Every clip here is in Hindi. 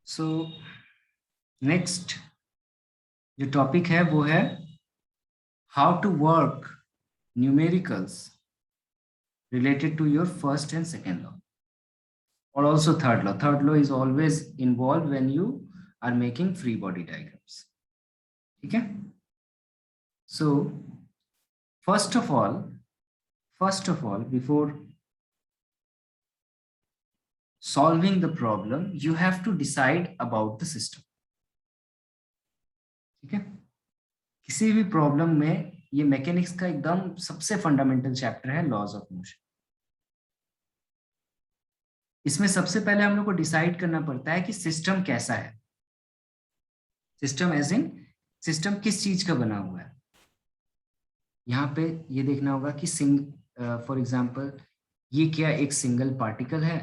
सो नेक्स्ट जो टॉपिक है वो है how to work numericals related to your first and second law, or also third law. Third law is always involved when you are making free body diagrams. ठीक है? So first of all, before solving the problem, you have to decide about the system. ठीक है? किसी भी प्रॉब्लम में ये मैकेनिक्स का एकदम सबसे फंडामेंटल चैप्टर है लॉज ऑफ मोशन। इसमें सबसे पहले हम लोग को डिसाइड करना पड़ता है कि सिस्टम कैसा है। सिस्टम एज इन सिस्टम किस चीज का बना हुआ है। यहाँ पे ये देखना होगा कि फॉर एग्जांपल ये क्या एक सिंगल पार्टिकल है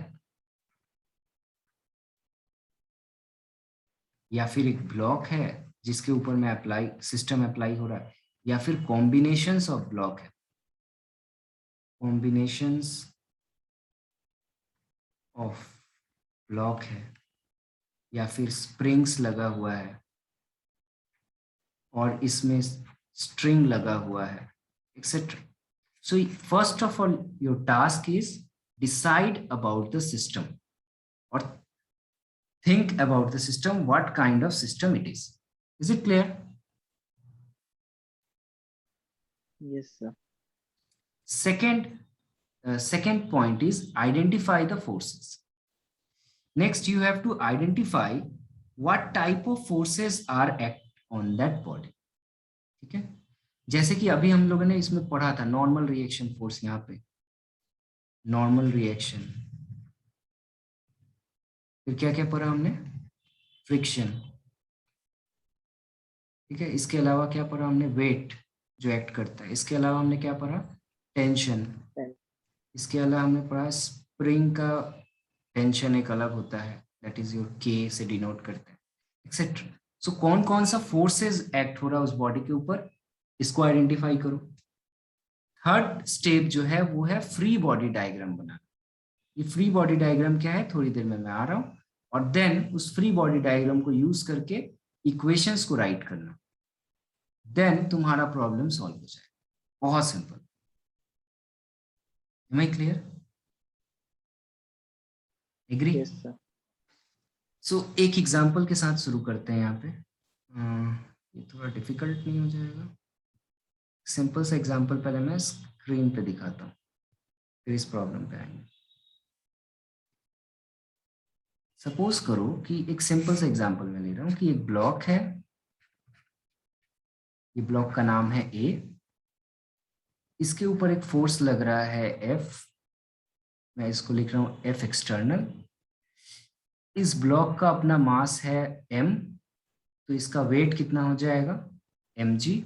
या फिर एक ब्लॉक है जिसके ऊपर में सिस्टम अप्लाई हो रहा है, या फिर कॉम्बिनेशंस ऑफ ब्लॉक है, कॉम्बिनेशंस ऑफ ब्लॉक है, या फिर स्प्रिंग्स लगा हुआ है और इसमें स्ट्रिंग लगा हुआ है, etcetera. So first of all, your task is decide about the system or think about the system, what kind of system it is. Is it clear? Yes, sir. Second point is identify the forces. Next, you have to identify what type of forces are act on that body. ठीक है? जैसे कि अभी हम लोगों ने इसमें पढ़ा था नॉर्मल रिएक्शन फोर्स, यहाँ पे नॉर्मल रिएक्शन, फिर क्या क्या पढ़ा हमने, फ्रिक्शन, ठीक है। इसके अलावा क्या पढ़ा हमने, वेट जो एक्ट करता है। इसके अलावा हमने क्या पढ़ा, टेंशन। इसके अलावा हमने पढ़ा स्प्रिंग का टेंशन एक अलग होता है, दैट इज योर के से डिनोट करते हैं, एक्सेट्रा। सो कौन कौन सा फोर्सेस एक्ट हो रहा है उस बॉडी के ऊपर, इसको आइडेंटिफाई करो। थर्ड स्टेप जो है वो है फ्री बॉडी डायग्राम बनाना। ये फ्री बॉडी डायग्राम क्या है, थोड़ी देर में मैं आ रहा हूं। और देन उस फ्री बॉडी डायग्राम को यूज करके इक्वेशंस को राइट करना, देन तुम्हारा प्रॉब्लम सॉल्व हो जाएगा। बहुत simple. Am I clear? Agree? Yes, sir. So एक एग्जांपल के साथ शुरू करते हैं। यहाँ पे ये थोड़ा डिफिकल्ट नहीं हो जाएगा। सिंपल सा एग्जांपल पहले मैं स्क्रीन पे दिखाता हूँ, फिर इस प्रॉब्लम पे आएंगे। सपोज करो कि एक सिंपल सा एग्जांपल मैं ले रहा हूँ कि एक ब्लॉक है, ये ब्लॉक का नाम है ए, इसके ऊपर एक फोर्स लग रहा है एफ, मैं इसको लिख रहा हूँ एफ एक्सटर्नल। इस ब्लॉक का अपना मास है एम, तो इसका वेट कितना हो जाएगा, mg।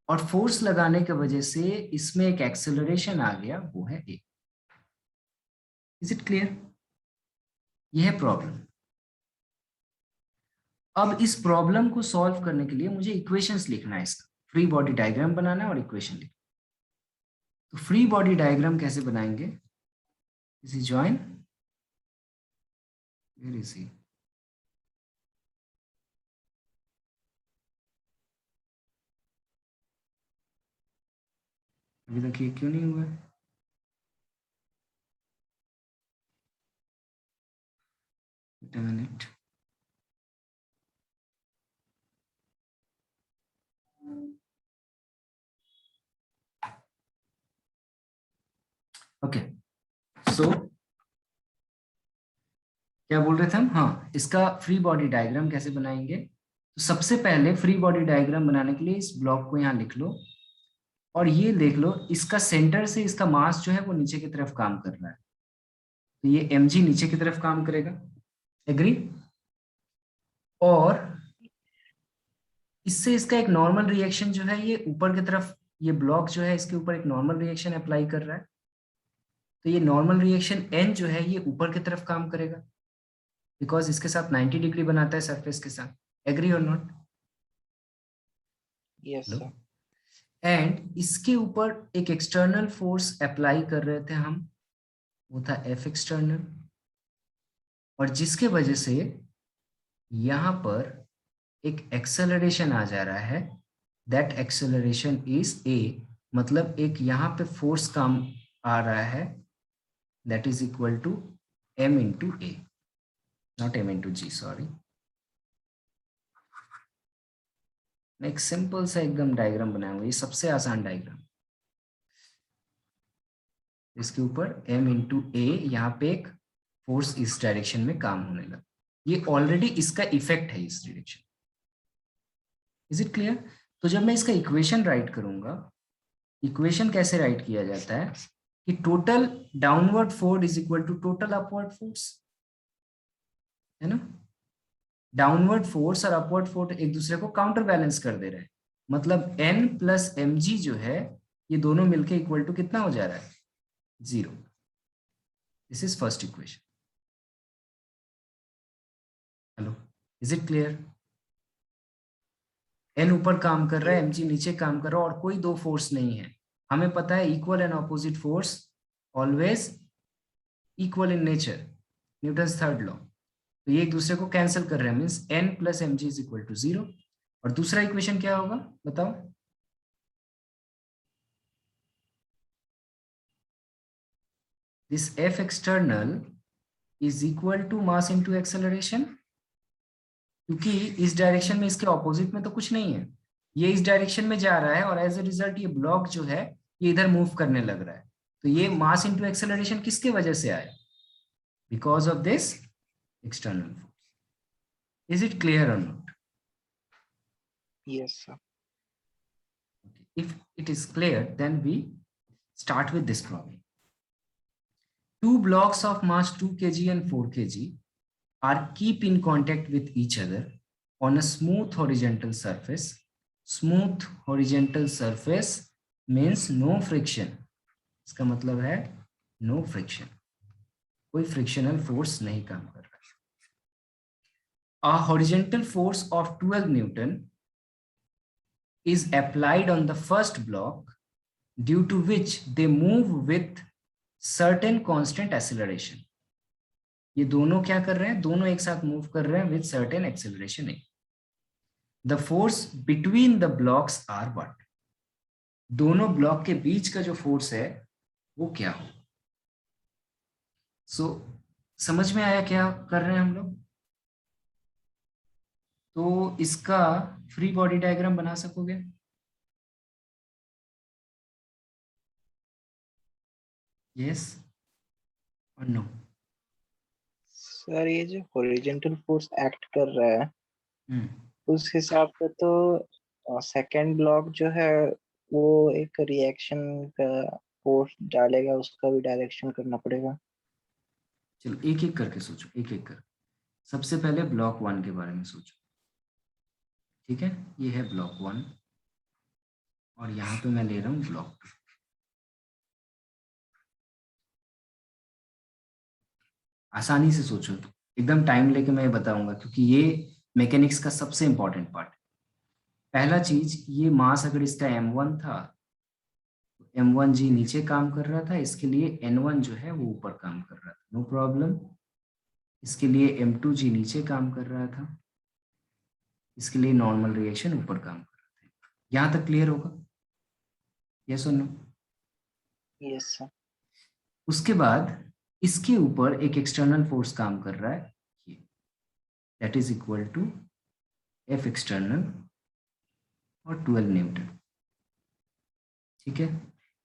और फोर्स लगाने की वजह से इसमें एक एक्सेलरेशन आ गया, वो है a। Is it clear? यह है प्रॉब्लम। अब इस प्रॉब्लम को सॉल्व करने के लिए मुझे इक्वेशंस लिखना है, इसका फ्री बॉडी डायग्राम बनाना है और इक्वेशन लिखना। तो फ्री बॉडी डायग्राम कैसे बनाएंगे, इसी ज्वाइन, वेयर इज ही, अभी तक ये क्यों नहीं हुआ है? Wait a minute. ओके, सो क्या बोल रहे थे हम, हाँ, इसका फ्री बॉडी डायग्राम कैसे बनाएंगे। तो सबसे पहले फ्री बॉडी डायग्राम बनाने के लिए इस ब्लॉक को यहाँ लिख लो, और ये देख लो इसका सेंटर से इसका मास जो है वो नीचे की तरफ काम कर रहा है, तो ये mg नीचे की तरफ काम करेगा। एग्री? और इससे इसका एक नॉर्मल रिएक्शन जो है ये ऊपर की तरफ, ये ब्लॉक जो है इसके ऊपर एक नॉर्मल रिएक्शन अप्लाई कर रहा है, तो ये नॉर्मल रिएक्शन n जो है ये ऊपर की तरफ काम करेगा, बिकॉज इसके साथ 90 डिग्री बनाता है सरफेस के साथ। एग्री और नॉट? Yes, sir. एंड इसके ऊपर एक एक्सटर्नल फोर्स अप्लाई कर रहे थे हम, वो था एफ एक्सटर्नल। और जिसके वजह से यहां पर एक एक्सेलरेशन आ जा रहा है, दैट एक्सेलरेशन इज ए, मतलब एक यहां पे फोर्स काम आ रहा है, that is equal to m into a, not m into g, sorry. मैं एक सिंपल सा एकदम डायग्राम बनाऊंगा, ये सबसे आसान डायग्राम। इसके ऊपर m इंटू ए, यहाँ पे एक फोर्स इस डायरेक्शन में काम होने लगा, ये ऑलरेडी इसका इफेक्ट है इस डायरेक्शन। Is it clear? तो जब मैं इसका इक्वेशन राइट करूंगा, इक्वेशन कैसे राइट किया जाता है कि total downward force is equal to total upward force, है ना। डाउनवर्ड फोर्स और अपवर्ड फोर्स एक दूसरे को काउंटर बैलेंस कर दे रहे हैं, मतलब n प्लस एम जी जो है, ये दोनों मिलके इक्वल टू कितना हो जा रहा है, 0। This is first equation. Hello, is it clear? n ऊपर काम कर रहा है, mg नीचे काम कर रहा है, और कोई दो फोर्स नहीं है। हमें पता है equal and opposite force always equal in nature, Newton's third law. तो ये एक दूसरे को कैंसिल कर रहे हैं, means n plus m g is equal to 0। और दूसरा इक्वेशन क्या होगा बताओ? This f external is equal to mass into acceleration, क्योंकि इस डायरेक्शन में इसके ऑपोजिट में तो कुछ नहीं है, ये इस डायरेक्शन में जा रहा है और एज ए रिजल्ट ये ब्लॉक जो है ये इधर मूव करने लग रहा है। तो ये मास इनटू एक्सेलरेशन किसके वजह से आया? Because of this external force. Is it clear और not? Yes, sir. If it is clear, then we start with this problem. Two blocks of mass 2 kg and 4 kg are keep in contact with each other on a smooth horizontal surface. Smooth horizontal surface means no friction. इसका मतलब है no friction, कोई frictional force नहीं काम कर रहा है। A horizontal force of 12 Newton is applied on the first block, due to which they move with certain constant acceleration. ये दोनों क्या कर रहे हैं? दोनों एक साथ मूव कर रहे हैं with certain acceleration. The force between the blocks are what? दोनों ब्लॉक के बीच का जो फोर्स है वो क्या हो? समझ में आया क्या कर रहे हैं हम लोग? तो इसका फ्री बॉडी डायग्राम बना सकोगे? यस और नो? सर ये जो हॉरिजॉन्टल फोर्स एक्ट कर रहा है, उस हिसाब से तो सेकंड ब्लॉक जो है वो एक रिएक्शन का फोर्स डालेगा, उसका भी डायरेक्शन करना पड़ेगा। चलो एक एक करके सोचो, एक एक कर। सबसे पहले ब्लॉक 1 के बारे में सोचो, ठीक है। ये है ब्लॉक 1 और यहाँ पे मैं ले रहा हूँ ब्लॉक 2। आसानी से सोचो, एकदम टाइम लेके मैं बताऊंगा, क्योंकि ये मैकेनिक्स का सबसे इंपॉर्टेंट पार्ट है। पहला चीज, ये मास अगर इसका m1 था, तो m1g नीचे काम कर रहा था, इसके लिए n1 जो है वो ऊपर काम कर रहा था, नो प्रॉब्लम। इसके लिए m2g नीचे काम कर रहा था, इसके लिए नॉर्मल रिएक्शन ऊपर काम कर रहा था। यहां तक क्लियर होगा? यस और नो? Yes sir. उसके बाद इसके ऊपर एक एक्सटर्नल फोर्स काम कर रहा है, ये that is equal to F external और 12 न्यूटन, ठीक है।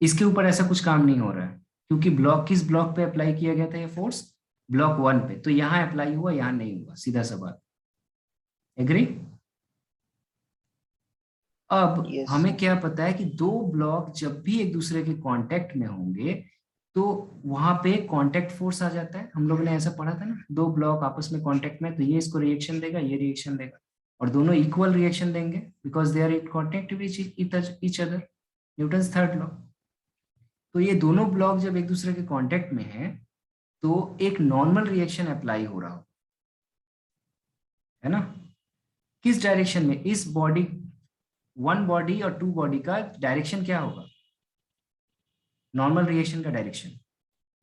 इसके ऊपर ऐसा कुछ काम नहीं हो रहा है, क्योंकि ब्लॉक किस ब्लॉक पे अप्लाई किया गया था ये फोर्स? ब्लॉक 1 पे। तो यहां अप्लाई हुआ, यहां नहीं हुआ, सीधा सा बात। एग्री? अब Yes, हमें sir. क्या पता है कि दो ब्लॉक जब भी एक दूसरे के कांटेक्ट में होंगे तो वहां पे कांटेक्ट फोर्स आ जाता है। हम लोगों ने ऐसा पढ़ा था ना, दो ब्लॉक आपस में कांटेक्ट में, तो ये इसको रिएक्शन देगा, ये रिएक्शन देगा, और दोनों इक्वल रिएक्शन देंगे because they are in contact with each other, Newton's third law. तो ये दोनों ब्लॉक जब एक दूसरे के कांटेक्ट में है तो एक नॉर्मल रिएक्शन अप्लाई हो रहा हो, है ना। किस डायरेक्शन में? इस बॉडी, वन बॉडी और टू बॉडी का डायरेक्शन क्या होगा? नॉर्मल रिएक्शन का डायरेक्शन।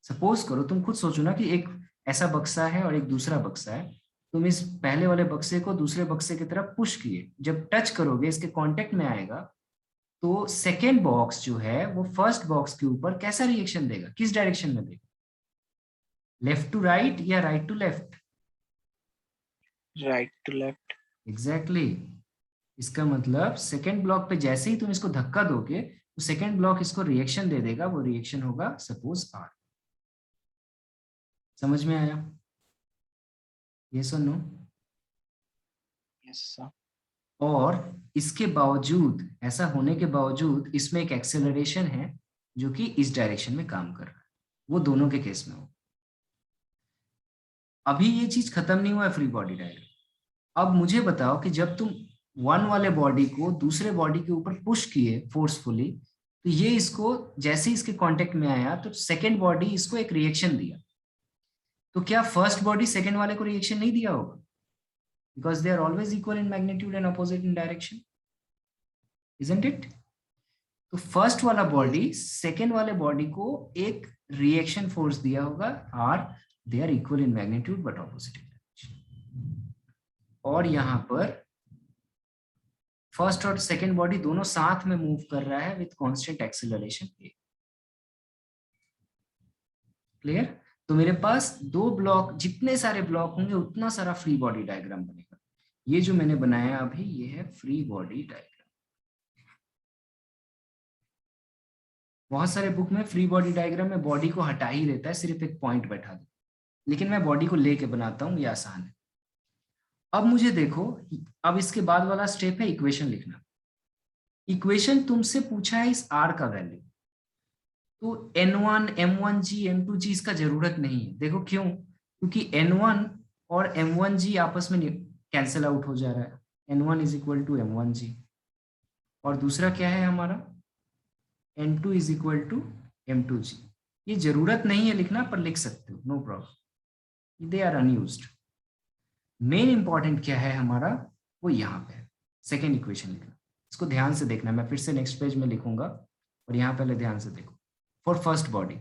सपोज करो, तुम खुद सोचो ना कि एक ऐसा बक्सा है और एक दूसरा बक्सा है, तुम इस पहले वाले बक्से को दूसरे बक्से की तरफ पुश किए, जब टच करोगे इसके कांटेक्ट में आएगा, तो सेकेंड बॉक्स जो है वो फर्स्ट बॉक्स के ऊपर कैसा रिएक्शन देगा, किस डायरेक्शन में देगा, लेफ्ट टू राइट या right to left? Right to left. Exactly. इसका मतलब सेकेंड ब्लॉक पे जैसे ही तुम इसको धक्का दोगे तो सेकेंड ब्लॉक इसको रिएक्शन दे देगा, वो रिएक्शन होगा सपोज आर। समझ में आया? यस और नो? Yes sir. और इसके बावजूद, ऐसा होने के बावजूद इसमें एक एक्सेलरेशन है जो कि इस डायरेक्शन में काम कर रहा है, वो दोनों के केस में हो। अभी ये चीज खत्म नहीं हुआ है फ्री बॉडी डायग्राम। अब मुझे बताओ कि जब तुम वन वाले बॉडी को दूसरे बॉडी के ऊपर पुश किए फोर्सफुली, तो ये इसको जैसे ही इसके कांटेक्ट में आया तो सेकेंड बॉडी इसको एक रिएक्शन दिया, तो क्या फर्स्ट बॉडी सेकेंड वाले को रिएक्शन नहीं दिया होगा? Because they are always equal in magnitude and opposite in direction, isn't it? तो फर्स्ट वाला बॉडी सेकेंड वाले बॉडी को एक रिएक्शन फोर्स दिया होगा or, they are equal in magnitude but opposite in direction. और यहां पर फर्स्ट और सेकेंड बॉडी दोनों साथ में मूव कर रहा है with constant acceleration A. Clear? तो मेरे पास दो ब्लॉक, जितने सारे ब्लॉक होंगे उतना सारा फ्री बॉडी डायग्राम बनेगा। ये जो मैंने बनाया अभी, ये है फ्री बॉडी डायग्राम। बहुत सारे बुक में फ्री बॉडी डायग्राम में बॉडी को हटा ही देता है, सिर्फ एक पॉइंट बैठा दे, लेकिन मैं बॉडी को लेके बनाता हूं, ये आसान है। अब मुझे देखो, अब इसके बाद वाला स्टेप है इक्वेशन लिखना। इक्वेशन तुमसे पूछा है इस आर का वैल्यू, तो N1, M1G, M2G इसका जरूरत नहीं है। देखो क्यों? क्योंकि N1 और M1G आपस में कैंसिल आउट हो जा रहा है, N1 is equal to M1G। और दूसरा क्या है हमारा, N2 is equal to M2G। ये जरूरत नहीं है लिखना, पर लिख सकते हो, no problem, they are unused. Main important क्या है हमारा, वो यहाँ पे है, सेकेंड इक्वेशन लिखना। इसको ध्यान से देखना, मैं फिर से नेक्स्ट पेज में लिखूंगा, और यहाँ पहले ध्यान से देखो। फॉर फर्स्ट बॉडी,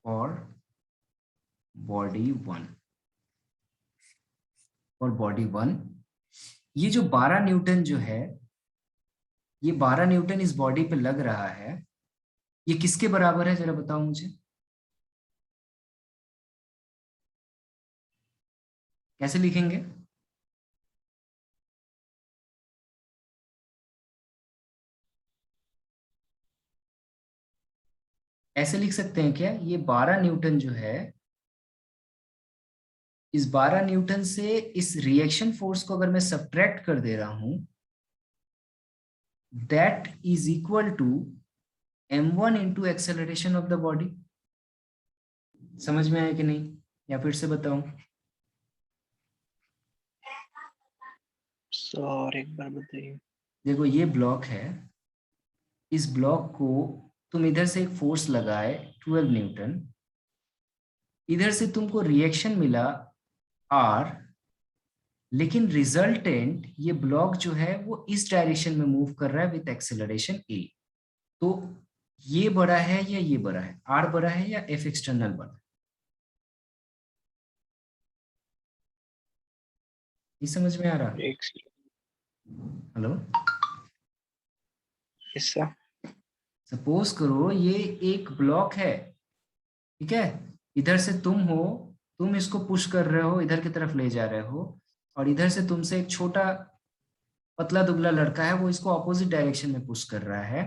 और बॉडी 1, और बॉडी 1, ये जो 12 न्यूटन जो है, ये 12 न्यूटन इस बॉडी पे लग रहा है, ये किसके बराबर है जरा बताओ मुझे, कैसे लिखेंगे? ऐसे लिख सकते हैं क्या, ये 12 न्यूटन जो है, इस 12 न्यूटन से इस रिएक्शन फोर्स को अगर मैं सब्ट्रैक्ट कर दे रहा हूं, that is equal to m1 into acceleration of the body. समझ में आया कि नहीं, या फिर से बताऊं? सर एक बार बताइए। देखो ये ब्लॉक है, इस ब्लॉक को तुम इधर से एक फोर्स लगाए 12 न्यूटन, इधर से तुमको रिएक्शन मिला R, लेकिन रिजल्टेंट ये ब्लॉक जो है वो इस डायरेक्शन में मूव कर रहा है विथ एक्सेलरेशन A। तो ये बड़ा है या ये बड़ा है, R बड़ा है या F एक्सटर्नल बड़ा है? ये समझ में आ रहा? हेलो, सपोज करो ये एक ब्लॉक है, ठीक है, इधर से तुम हो, तुम इसको पुश कर रहे हो, इधर की तरफ ले जा रहे हो, और इधर से तुमसे एक छोटा पतला दुबला लड़का है, वो इसको ऑपोजिट डायरेक्शन में पुश कर रहा है,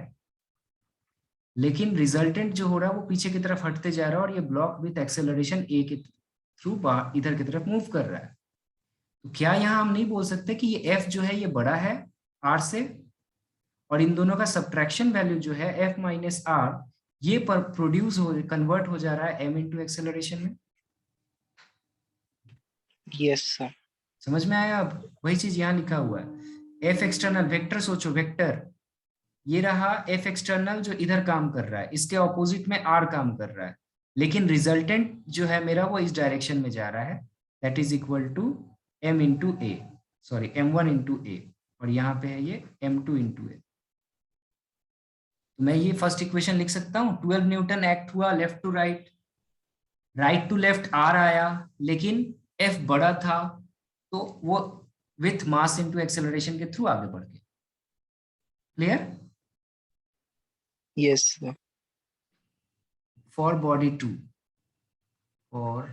लेकिन रिजल्टेंट जो हो रहा है वो पीछे की तरफ हटते जा रहा है, और ये ब्लॉक विथ एक्सेलरेशन ए के थ्रू इधर की तरफ मूव कर रहा है। तो क्या यहाँ हम नहीं बोल सकते कि ये F जो है ये बड़ा है R से, और इन दोनों का सब्ट्रैक्शन वैल्यू जो है F माइनस R, ये पर प्रोड्यूस हो, कन्वर्ट हो जा रहा है M इंटू एक्सेलरेशन में? Yes sir. समझ में आया? अब वही चीज यहाँ लिखा हुआ है, F एक्सटर्नल, वेक्टर सोचो, वेक्टर ये रहा F एक्सटर्नल जो इधर काम कर रहा है, इसके ऑपोजिट में R काम कर रहा है, लेकिन रिजल्टेंट जो है मेरा वो इस डायरेक्शन में जा रहा है, that is equal to M into A, sorry M1 into A, और यहाँ पे है ये M2 इंटू ए। मैं ये फर्स्ट इक्वेशन लिख सकता हूँ, 12 न्यूटन एक्ट हुआ left to right, right to left R आया, लेकिन एफ बड़ा था तो वो विथ मास इनटू एक्सेलरेशन के थ्रू आगे बढ़ गया। Clear? Yes sir. For body two, for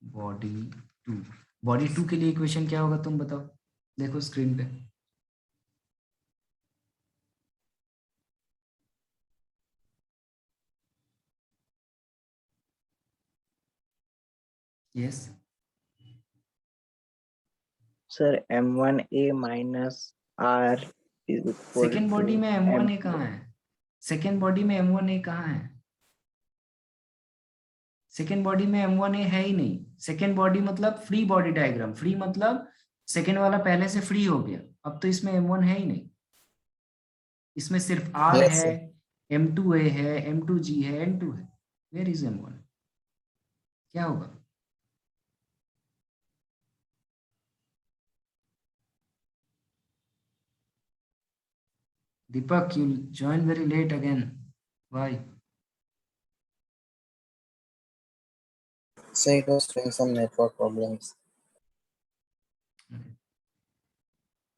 body two, body two के लिए इक्वेशन क्या होगा तुम बताओ, देखो स्क्रीन पे। Yes sir m1a minus r is equal second two body में m1a m2। कहाँ है? सेकेंड बॉडी में m1a कहाँ है? सेकेंड बॉडी में m1a है ही नहीं। सेकेंड बॉडी मतलब फ्री बॉडी डायग्राम, फ्री मतलब सेकेंड वाला पहले से फ्री हो गया, अब तो इसमें m1 है ही नहीं, इसमें सिर्फ r यस है, सर। m2a है, m2g है, n2 है। Where is m1? क्या होगा? Deepak, you join very late again. Why? So it was doing some network problems.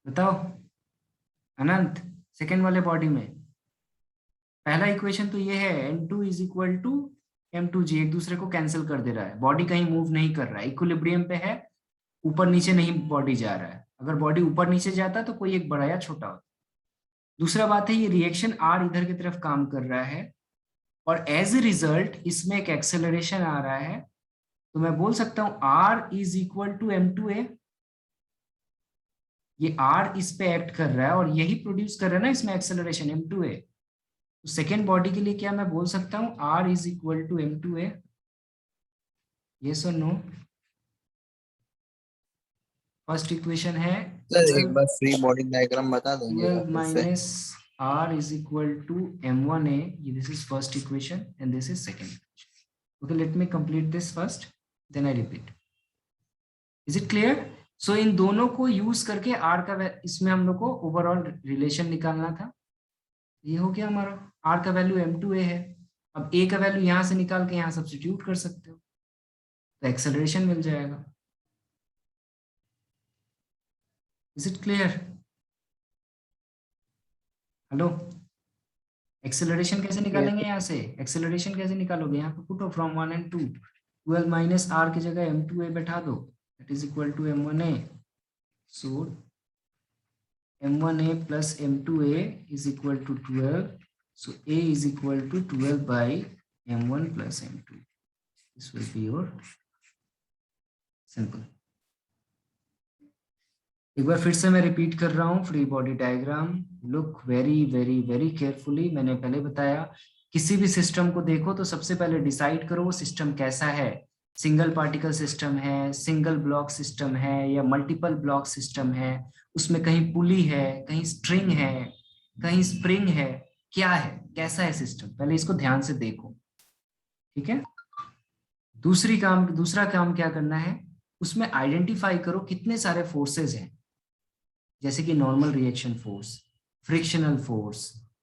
बताओ अनंत, सेकेंड वाले बॉडी में पहला इक्वेशन तो ये है n2 is equal to m2g, एक दूसरे को कैंसिल कर दे रहा है, बॉडी कहीं मूव नहीं कर रहा है, इक्विलिब्रियम पे है, ऊपर नीचे नहीं बॉडी जा रहा है। अगर बॉडी ऊपर नीचे जाता तो कोई एक बड़ा या छोटा होता। दूसरा बात है ये रिएक्शन r इधर की तरफ काम कर रहा है और एज ए रिजल्ट इसमें एक एक्सेलरेशन आ रहा है, तो मैं बोल सकता हूं r is equal to m2a। ये r इस पे एक्ट कर रहा है और यही प्रोड्यूस कर रहा है ना इसमें एक्सेलरेशन m2a। तो सेकेंड बॉडी के लिए क्या मैं बोल सकता हूं r is equal to m2a? Yes और नो? फर्स्ट इक्वेशन है सर एक बार फ्री बॉडी डायग्राम बता देंगे 12 फिर से? minus r is equal to m1a. This is first equation and this is second equation. Okay, let me complete this first, then I repeat. Is it clear? So इन दोनों को यूज करके r का इसमें हम लोग को ओवरऑल रिलेशन निकालना था। ये हो गया हमारा, r का वैल्यू m2a है, अब a का वैल्यू यहां से निकाल के यहां सब्स्टिट्यूट कर सकते हो तो एक्सेलरेशन मिल जाएगा। Is it clear? Hello, acceleration कैसे निकालेंगे? यहाँ से एक्सेलरेशन कैसे निकालोगे? यहाँ पे put from 1 and 2, 12 minus r की जगह m2a बैठा दो, that is equal to m1a। So m1a plus m2a is equal to 12, so a is equal to 12 by m1 plus m2। This will be your simple. एक बार फिर से मैं रिपीट कर रहा हूँ, free body diagram, look very very very carefully. मैंने पहले बताया किसी भी सिस्टम को देखो तो सबसे पहले डिसाइड करो वो सिस्टम कैसा है, सिंगल पार्टिकल सिस्टम है, सिंगल ब्लॉक सिस्टम है या मल्टीपल ब्लॉक सिस्टम है, उसमें कहीं पुली है, कहीं स्ट्रिंग है, कहीं स्प्रिंग है, क्या है, कैसा है सिस्टम, पहले इसको ध्यान से देखो। ठीक है, दूसरा काम क्या करना है, उसमें आइडेंटिफाई करो कितने सारे फोर्सेस हैं, जैसे कि normal reaction force, frictional force,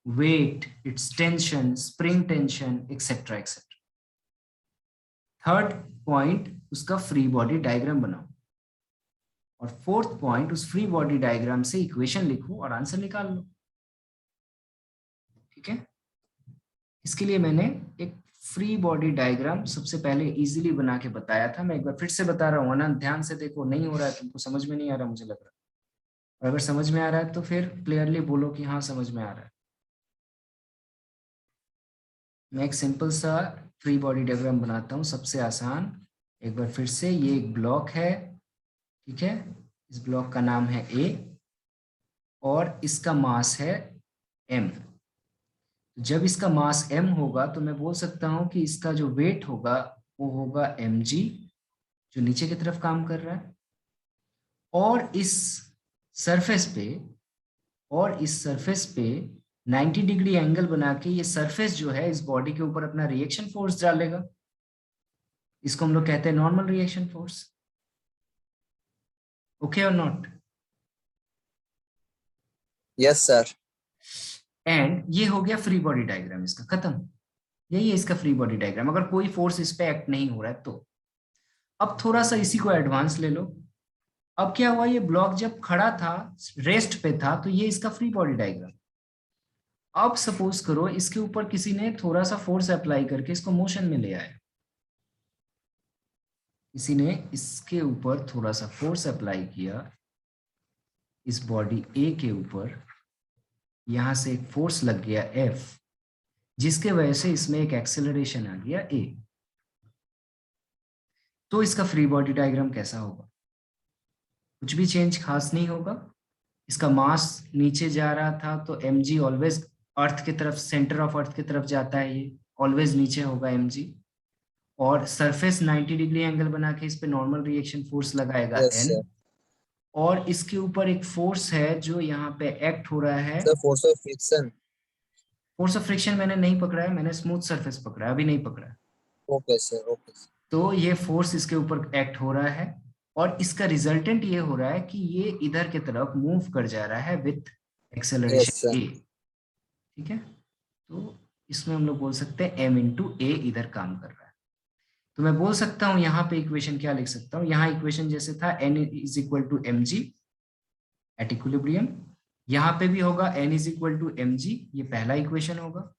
weight, it's tension, spring tension, etcetera etcetera. Third point, उसका फ्री बॉडी डायग्राम बनाओ, और फोर्थ पॉइंट, उस फ्री बॉडी डायग्राम से इक्वेशन लिखो और आंसर निकाल लो। ठीक है, इसके लिए मैंने एक फ्री बॉडी डायग्राम सबसे पहले इजीली बना के बताया था, मैं एक बार फिर से बता रहा हूँ, अनंत ध्यान से देखो, नहीं हो रहा है तुमको, समझ में नहीं आ रहा मुझे लग रहा है, और अगर समझ में आ रहा है तो फिर क्लियरली बोलो कि हाँ समझ में आ रहा है। मैं एक सिंपल सा फ्री बॉडी डायग्राम बनाता हूँ, सबसे आसान। एक बार फिर से, ये एक ब्लॉक है, ठीक है, इस ब्लॉक का नाम है ए और इसका मास है m। जब इसका मास m होगा तो मैं बोल सकता हूँ कि इसका जो वेट होगा वो होगा mg, जो नीचे की तरफ काम कर रहा है, और इस सरफेस पे 90 डिग्री एंगल बना के ये सरफेस जो है इस बॉडी के ऊपर अपना रिएक्शन फोर्स डालेगा, इसको हम लोग कहते हैं नॉर्मल रिएक्शन फोर्स। ओके और नॉट? Yes sir. एंड ये हो गया फ्री बॉडी डायग्राम, इसका खत्म। यही है इसका फ्री बॉडी डायग्राम, अगर कोई फोर्स इस पे एक्ट नहीं हो रहा है तो। अब थोड़ा सा इसी को एडवांस ले लो। अब क्या हुआ, ये ब्लॉक जब खड़ा था, रेस्ट पे था, तो ये इसका फ्री बॉडी डायग्राम। अब सपोज करो इसके ऊपर किसी ने थोड़ा सा फोर्स अप्लाई करके इसको मोशन में ले आया, किसी ने इसके ऊपर थोड़ा सा फोर्स अप्लाई किया इस बॉडी ए के ऊपर, यहां से एक फोर्स लग गया F, जिसके वजह से इसमें एक एक्सेलरेशन आ गया A। तो इसका फ्री बॉडी डायग्राम कैसा होगा? कुछ भी चेंज खास नहीं होगा। इसका मास नीचे जा रहा था तो mg ऑलवेज अर्थ की तरफ, सेंटर ऑफ अर्थ की तरफ जाता है, ये ऑलवेज नीचे होगा mg। और सरफेस 90 डिग्री एंगल बना के इस पे नॉर्मल रिएक्शन फोर्स लगाएगा Yes, n। sir. और इसके ऊपर एक फोर्स है जो यहाँ पे एक्ट हो रहा है। Sir, force of friction. Force of friction मैंने नहीं पकड़ा है, मैंने स्मूथ सरफेस पकड़ा है, अभी नहीं पकड़ा है। Okay, sir. Okay. तो ये फोर्स इसके ऊपर एक्ट हो रहा है और इसका रिजल्टेंट ये हो रहा है कि ये इधर की तरफ मूव कर जा रहा है विथ एक्सेलरेशन a। ठीक है, तो इसमें हम लोग बोल सकते हैं m इंटू ए इधर काम कर रहा है। तो मैं बोल सकता हूँ यहाँ पे इक्वेशन क्या लिख सकता हूँ, यहाँ इक्वेशन जैसे था n is equal to M G at equilibrium, यहाँ पे भी होगा n is equal to M G, ये पहला इक्वेशन होगा।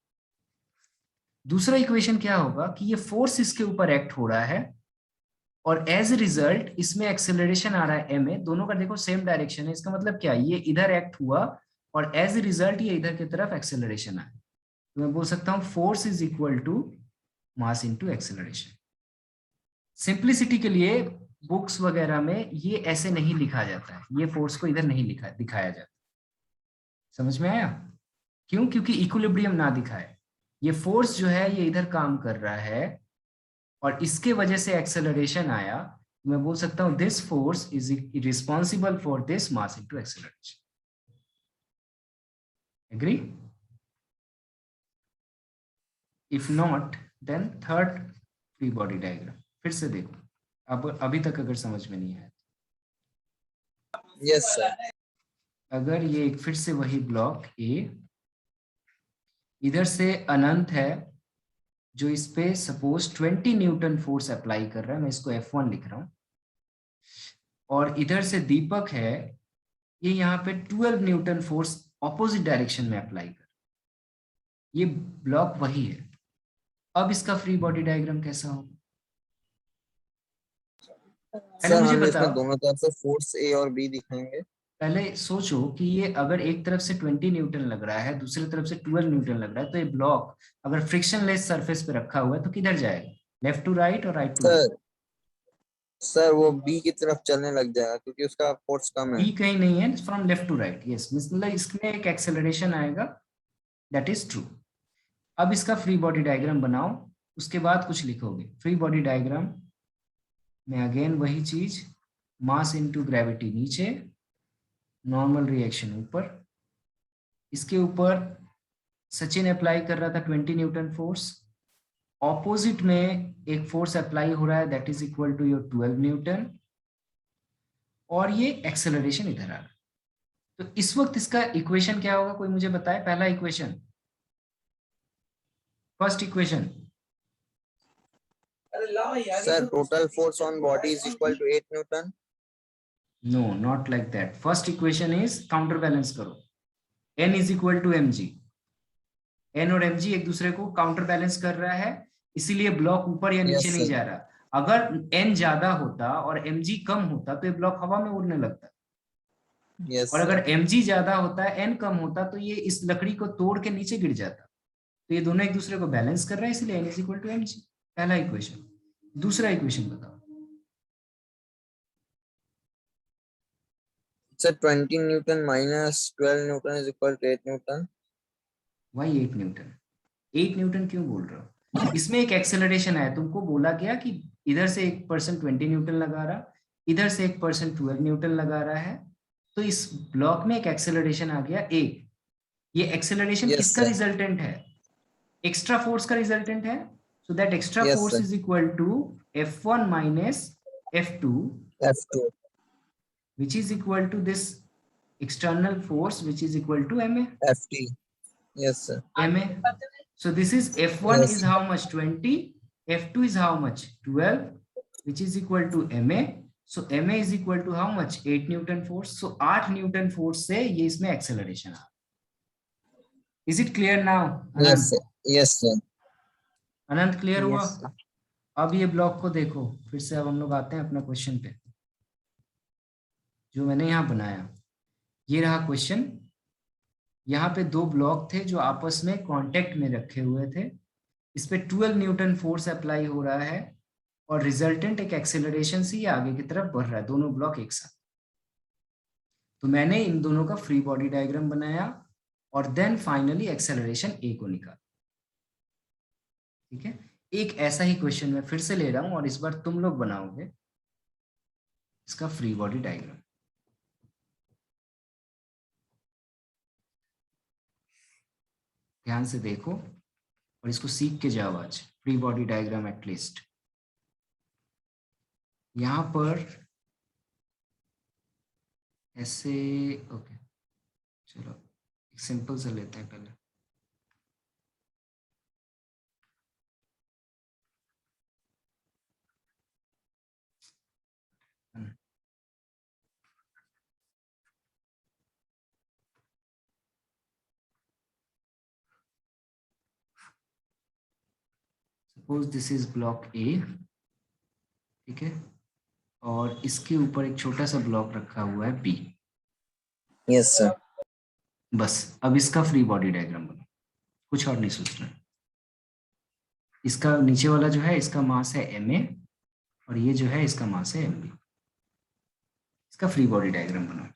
दूसरा इक्वेशन क्या होगा कि ये फोर्स इसके ऊपर एक्ट हो रहा है और एज ए रिजल्ट इसमें एक्सेलरेशन आ रहा है एम ए, दोनों का देखो सेम डायरेक्शन है, इसका मतलब क्या, ये इधर एक्ट हुआ और एज ए रिजल्ट ये इधर की तरफ एक्सेलरेशन आया। तो मैं बोल सकता हूँ force is equal to mass into acceleration. Simplicity के लिए बुक्स वगैरह में ये ऐसे नहीं लिखा जाता है, ये फोर्स को इधर नहीं दिखाया जाता। समझ में आया? क्यों? क्योंकि इक्विलिब्रियम ना दिखाए, ये फोर्स जो है ये इधर काम कर रहा है और इसके वजह से एक्सेलरेशन आया। मैं बोल सकता हूं this force is responsible for this mass into acceleration. Agree? If not then third free body diagram फिर से देखो, अब अभी तक अगर समझ में नहीं आया। Yes, sir. अगर ये एक फिर से वही ब्लॉक ए, इधर से अनंत है जो इस पे सपोज 20 न्यूटन फोर्स अप्लाई कर रहा है, मैं इसको F1 लिख रहा हूं, और इधर से दीपक है, ये यहाँ पे 12 न्यूटन फोर्स ऑपोजिट डायरेक्शन में अप्लाई कर, ये ब्लॉक वही है। अब इसका फ्री बॉडी डायग्राम कैसा होगा? पहले मुझे बताओ, दोनों तरफ से फोर्स A और B दिखाएंगे। पहले सोचो कि ये अगर एक तरफ से 20 न्यूटन लग रहा है, दूसरी तरफ से 12 न्यूटन लग रहा है, तो ये ब्लॉक अगर फ्रिक्शनलेस सरफेस पे रखा हुआ है तो किधर जाएगा? लेफ्ट टू राइट और राइट टू लेफ्ट? सर वो B की तरफ चलने लग जाएगा क्योंकि उसका फोर्स कम है। बी कहीं नहीं है, from left to right. Yes, मतलब इसमें एक एक्सेलरेशन आएगा, दैट इज ट्रू। अब इसका फ्री बॉडी डायग्राम बनाओ, उसके बाद कुछ लिखोगे। फ्री बॉडी डायग्राम में अगेन वही चीज, मास इनटू ग्रेविटी नीचे, नॉर्मल रिएक्शन ऊपर। इसके ऊपर सचिन अप्लाई कर रहा था 20 न्यूटन फोर्स, ऑपोजिट में एक फोर्स अप्लाई हो रहा है that is equal to your 12 newton, और ये एक्सेलरेशन इधर आ रहा है। तो इस वक्त इसका इक्वेशन क्या होगा, कोई मुझे बताए? पहला equation, first equation. Sir total force on body is equal to 8 newton. No, not like that. First equation is counter balance करो, n is equal to mg। n और mg एक दूसरे को काउंटर बैलेंस कर रहा है, इसीलिए ब्लॉक ऊपर या नीचे नहीं जा रहा। अगर n ज्यादा होता और mg कम होता तो ये ब्लॉक हवा में उड़ने लगता। और अगर mg ज्यादा होता है, n कम होता, तो ये इस लकड़ी को तोड़ के नीचे गिर जाता। तो ये दोनों एक दूसरे को बैलेंस कर रहा है, इसलिए n is equal to mg। पहला इक्वेशन। दूसरा इक्वेशन बताओ। Sir 20 newton minus 12 newton is equal to 8 newton. Why 8 newton? 8 newton क्यों बोल रहा हो? इसमें एक एक्सेलरेशन है, तुमको बोला गया कि इधर से एक पर्सन 20 न्यूटन लगा रहा, इधर से एक पर्सन 12 न्यूटन लगा रहा है, तो इस ब्लॉक में एक एक्सेलरेशन आ गया ए। ये एक्सेलरेशन किसका रिजल्टेंट है? एक्स्ट्रा फोर्स का रिजल्टेंट है। So that extra force is equal to F1 minus F2, which is equal to this external force which is equal to ma. FT. Yes sir. ma, So this is F1 Yes. is how much? 20. F2 is how much? 12, which is equal to ma. So ma is equal to how much? 8 Newton force. So 8 Newton force से ये इसमें acceleration आ. Is it clear now? Yes, Anant? sir. Yes, sir. Anant clear हुआ? Yes, sir. अब ये ब्लॉक को देखो फिर से. अब हम लोग आते हैं अपना क्वेश्चन पे जो मैंने यहाँ बनाया. ये रहा क्वेश्चन. यहाँ पे दो ब्लॉक थे जो आपस में कांटेक्ट में रखे हुए थे. इस पे 12 न्यूटन फोर्स अप्लाई हो रहा है और रिजल्टेंट एक एक्सेलरेशन से ये आगे की तरफ बढ़ रहा है, दोनों ब्लॉक एक साथ. तो मैंने इन दोनों का फ्री बॉडी डायग्राम बनाया और देन फाइनली एक्सेलरेशन ए को निकाला. ठीक है. एक ऐसा ही क्वेश्चन मैं फिर से ले रहा हूं और इस बार तुम लोग बनाओगे इसका फ्री बॉडी डायग्राम. ध्यान से देखो और इसको सीख के जाओ आज. Free body diagram at least. यहां पर ऐसे. ओके चलो एक सिंपल सा लेते हैं पहले. सपोज दिस इज ब्लॉक ए. ठीक है. और इसके ऊपर एक छोटा सा ब्लॉक रखा हुआ है बी. Yes, sir. बस अब इसका फ्री बॉडी डायग्राम बना. कुछ और नहीं सोचना. इसका नीचे वाला जो है इसका मास है ma और ये जो है इसका मास है mb. इसका फ्री बॉडी डायग्राम बना.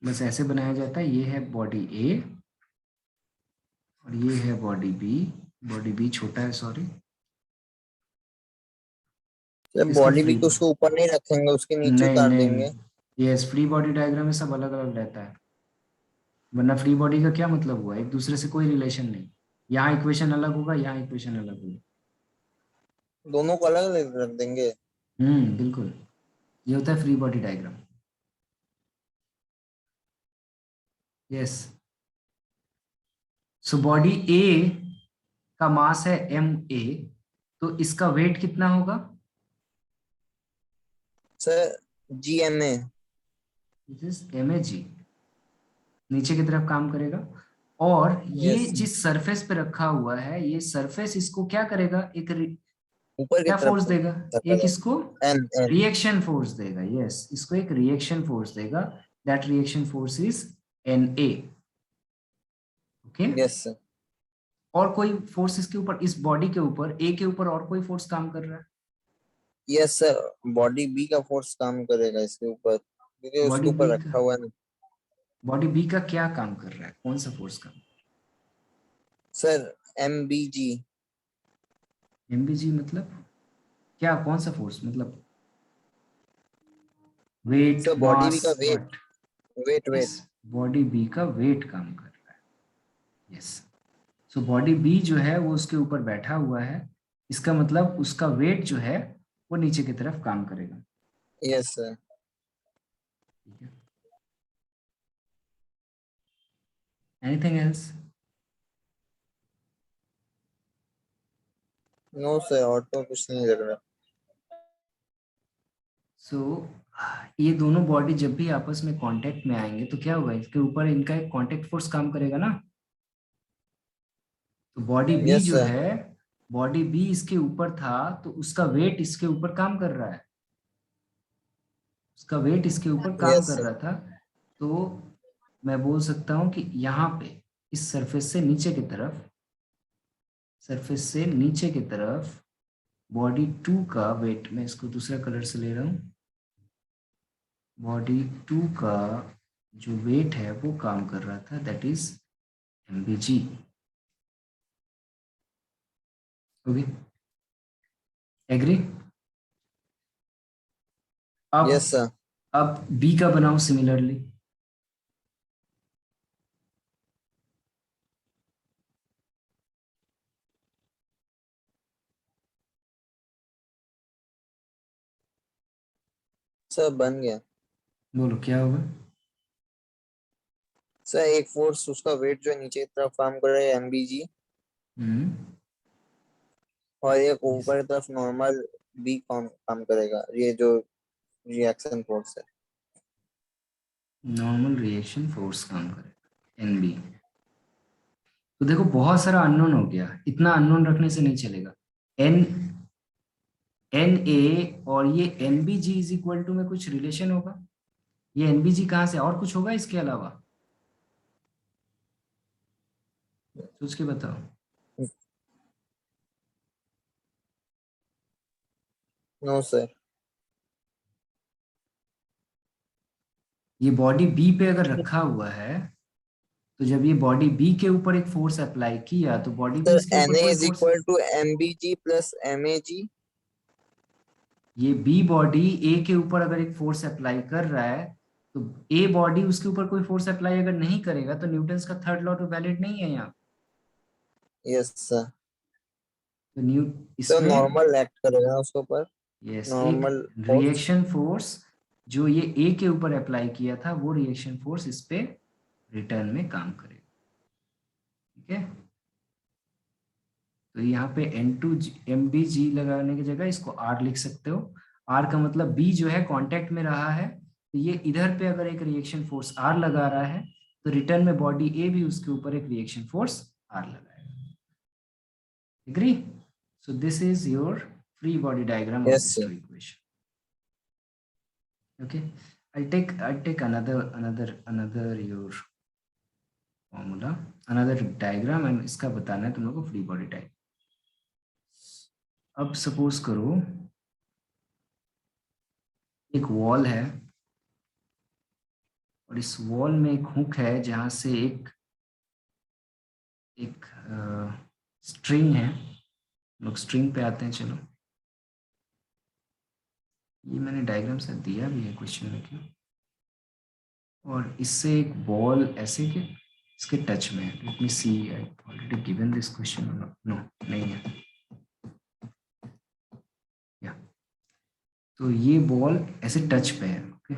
बस ऐसे बनाया जाता है. ये है बॉडी ए और ये है बॉडी बी. बॉडी बी छोटा है सॉरी. सर इसका बॉडी भी फ्री तो उसको ऊपर नहीं रखेंगे, उसके नीचे नहीं उतार नहीं देंगे. यस फ्री बॉडी डायग्राम में सब अलग अलग रहता है. वरना फ्री बॉडी का क्या मतलब हुआ? एक दूसरे से कोई रिलेशन नहीं. यहाँ इक्वेशन अलग होगा, यहाँ इक्वेशन अलग होगा. दोनों को अलग अलग रख देंगे. बिल्कुल. ये होता है free body diagram. Yes. So body A का मास है ma. तो इसका वेट कितना होगा? Sir GMA. This mag. नीचे की तरफ काम करेगा. और ये Yes. जिस सरफेस पे रखा हुआ है ये सरफेस इसको क्या करेगा? एक ऊपर की क्या तरफ फोर्स देगा? एक इसको N. रिएक्शन फोर्स देगा. यस इसको एक रिएक्शन फोर्स देगा. That reaction force is Na. Okay. Yes, sir. और कोई फोर्स इसके ऊपर, इस बॉडी के ऊपर ए के ऊपर और कोई फोर्स काम कर रहा है? Yes, sir. बॉडी बी का फोर्स काम करेगा इसके ऊपर, क्योंकि उसके बॉडी ऊपर बी रखा का, हुआ है ना. बॉडी बी का क्या काम कर रहा है? कौन सा फोर्स काम? Sir MBG. एमबीजी मतलब क्या? कौन सा फोर्स मतलब? वेट, सर बॉडी बी का mass, weight. What? Weight. Body B का वेट काम कर रहा है. यस. सो बॉडी बी जो है वो उसके ऊपर बैठा हुआ है. इसका मतलब उसका वेट जो है वो नीचे की तरफ काम करेगा. Yes sir. ठीक है. Anything else? नो सर, और तो कुछ नहीं लग रहा. सो ये दोनों बॉडी जब भी आपस में कांटेक्ट में आएंगे तो क्या होगा? इसके ऊपर इनका एक कांटेक्ट फोर्स काम करेगा ना. तो बॉडी बी यस जो सर. है, बॉडी बी इसके ऊपर था तो उसका वेट इसके ऊपर काम कर रहा है. उसका वेट इसके ऊपर काम यस कर सर. रहा था. तो मैं बोल सकता हूं कि यहाँ पे इस सरफेस से नीचे की तरफ, सरफेस से नीचे की तरफ बॉडी 2 का वेट, मैं इसको दूसरा कलर से ले रहा हूं, बॉडी 2 का जो वेट है वो काम कर रहा था. That is mvg. Okay. Agree? Yes sir. अब बी का बनाओ सिमिलरली. सर बन गया. बोलो क्या होगा? सर एक फोर्स उसका वेट जो है नीचे की तरफ काम कर रहा है एमबीजी, और एक ऊपर की तरफ नॉर्मल बी काम करेगा, ये जो रिएक्शन फोर्स है। नॉर्मल रिएक्शन फोर्स काम करेगा एनबी। तो देखो बहुत सारा अननोन हो गया, इतना अननोन रखने से नहीं चलेगा। एन एन ए और ये N B G is equal to में कुछ रिलेशन होगा। ये एन बी जी कहाँ से, और कुछ होगा इसके अलावा? सोच के बताओ। No sir. ये बॉडी बी पे अगर रखा हुआ है, तो जब ये बॉडी बी के ऊपर एक फोर्स अप्लाई किया तो बॉडी भी सर इसके एन ऊपर ए कोई is force, equal to M B G plus M A G. ये बी बॉडी ए के ऊपर अगर एक फोर्स अप्लाई कर रहा है, तो ए बॉडी उसके ऊपर कोई फोर्स अप्लाई अगर नहीं करेगा तो न्यूटन्स का थर्ड लॉ तो वैलिड नहीं है यहाँ। Yes sir. तो न्यू तो इसमें नॉर्मल एक्ट करेगा उसके ऊपर, यस, एक नॉर्मल फोर्स। रिएक्शन फोर्स जो ये ए के ऊपर अप्लाई किया था वो रिएक्शन फोर्स इस पे रिटर्न में काम करेगा। ठीक है, तो यहाँ पे N2 लगाने की जगह इसको R लिख सकते हो। R का मतलब B जो है कांटेक्ट में रहा है, तो ये इधर पे अगर एक रिएक्शन फोर्स R लगा रहा है तो रिटर्न में बॉडी A भी उसके ऊपर एक रिएक्शन फोर्स R लगाएगा। Agree? So this is your free body diagram of yes this sir. Two equation. Okay, I'll take another your formula, another diagram, and इसका बताना है तुम लोग को फ्री बॉडी डायग्राम। अब सपोज करो एक वॉल है और इस वॉल में एक हुक है जहां से एक स्ट्रिंग है। लोग स्ट्रिंग पे आते हैं। चलो, ये मैंने डायग्राम से दिया भी है क्वेश्चन में क्यों, और इससे एक बॉल ऐसे के इसके टच में है। Let me see, I already given this question. No, नहीं है। या तो ये बॉल ऐसे टच पे है। ओके,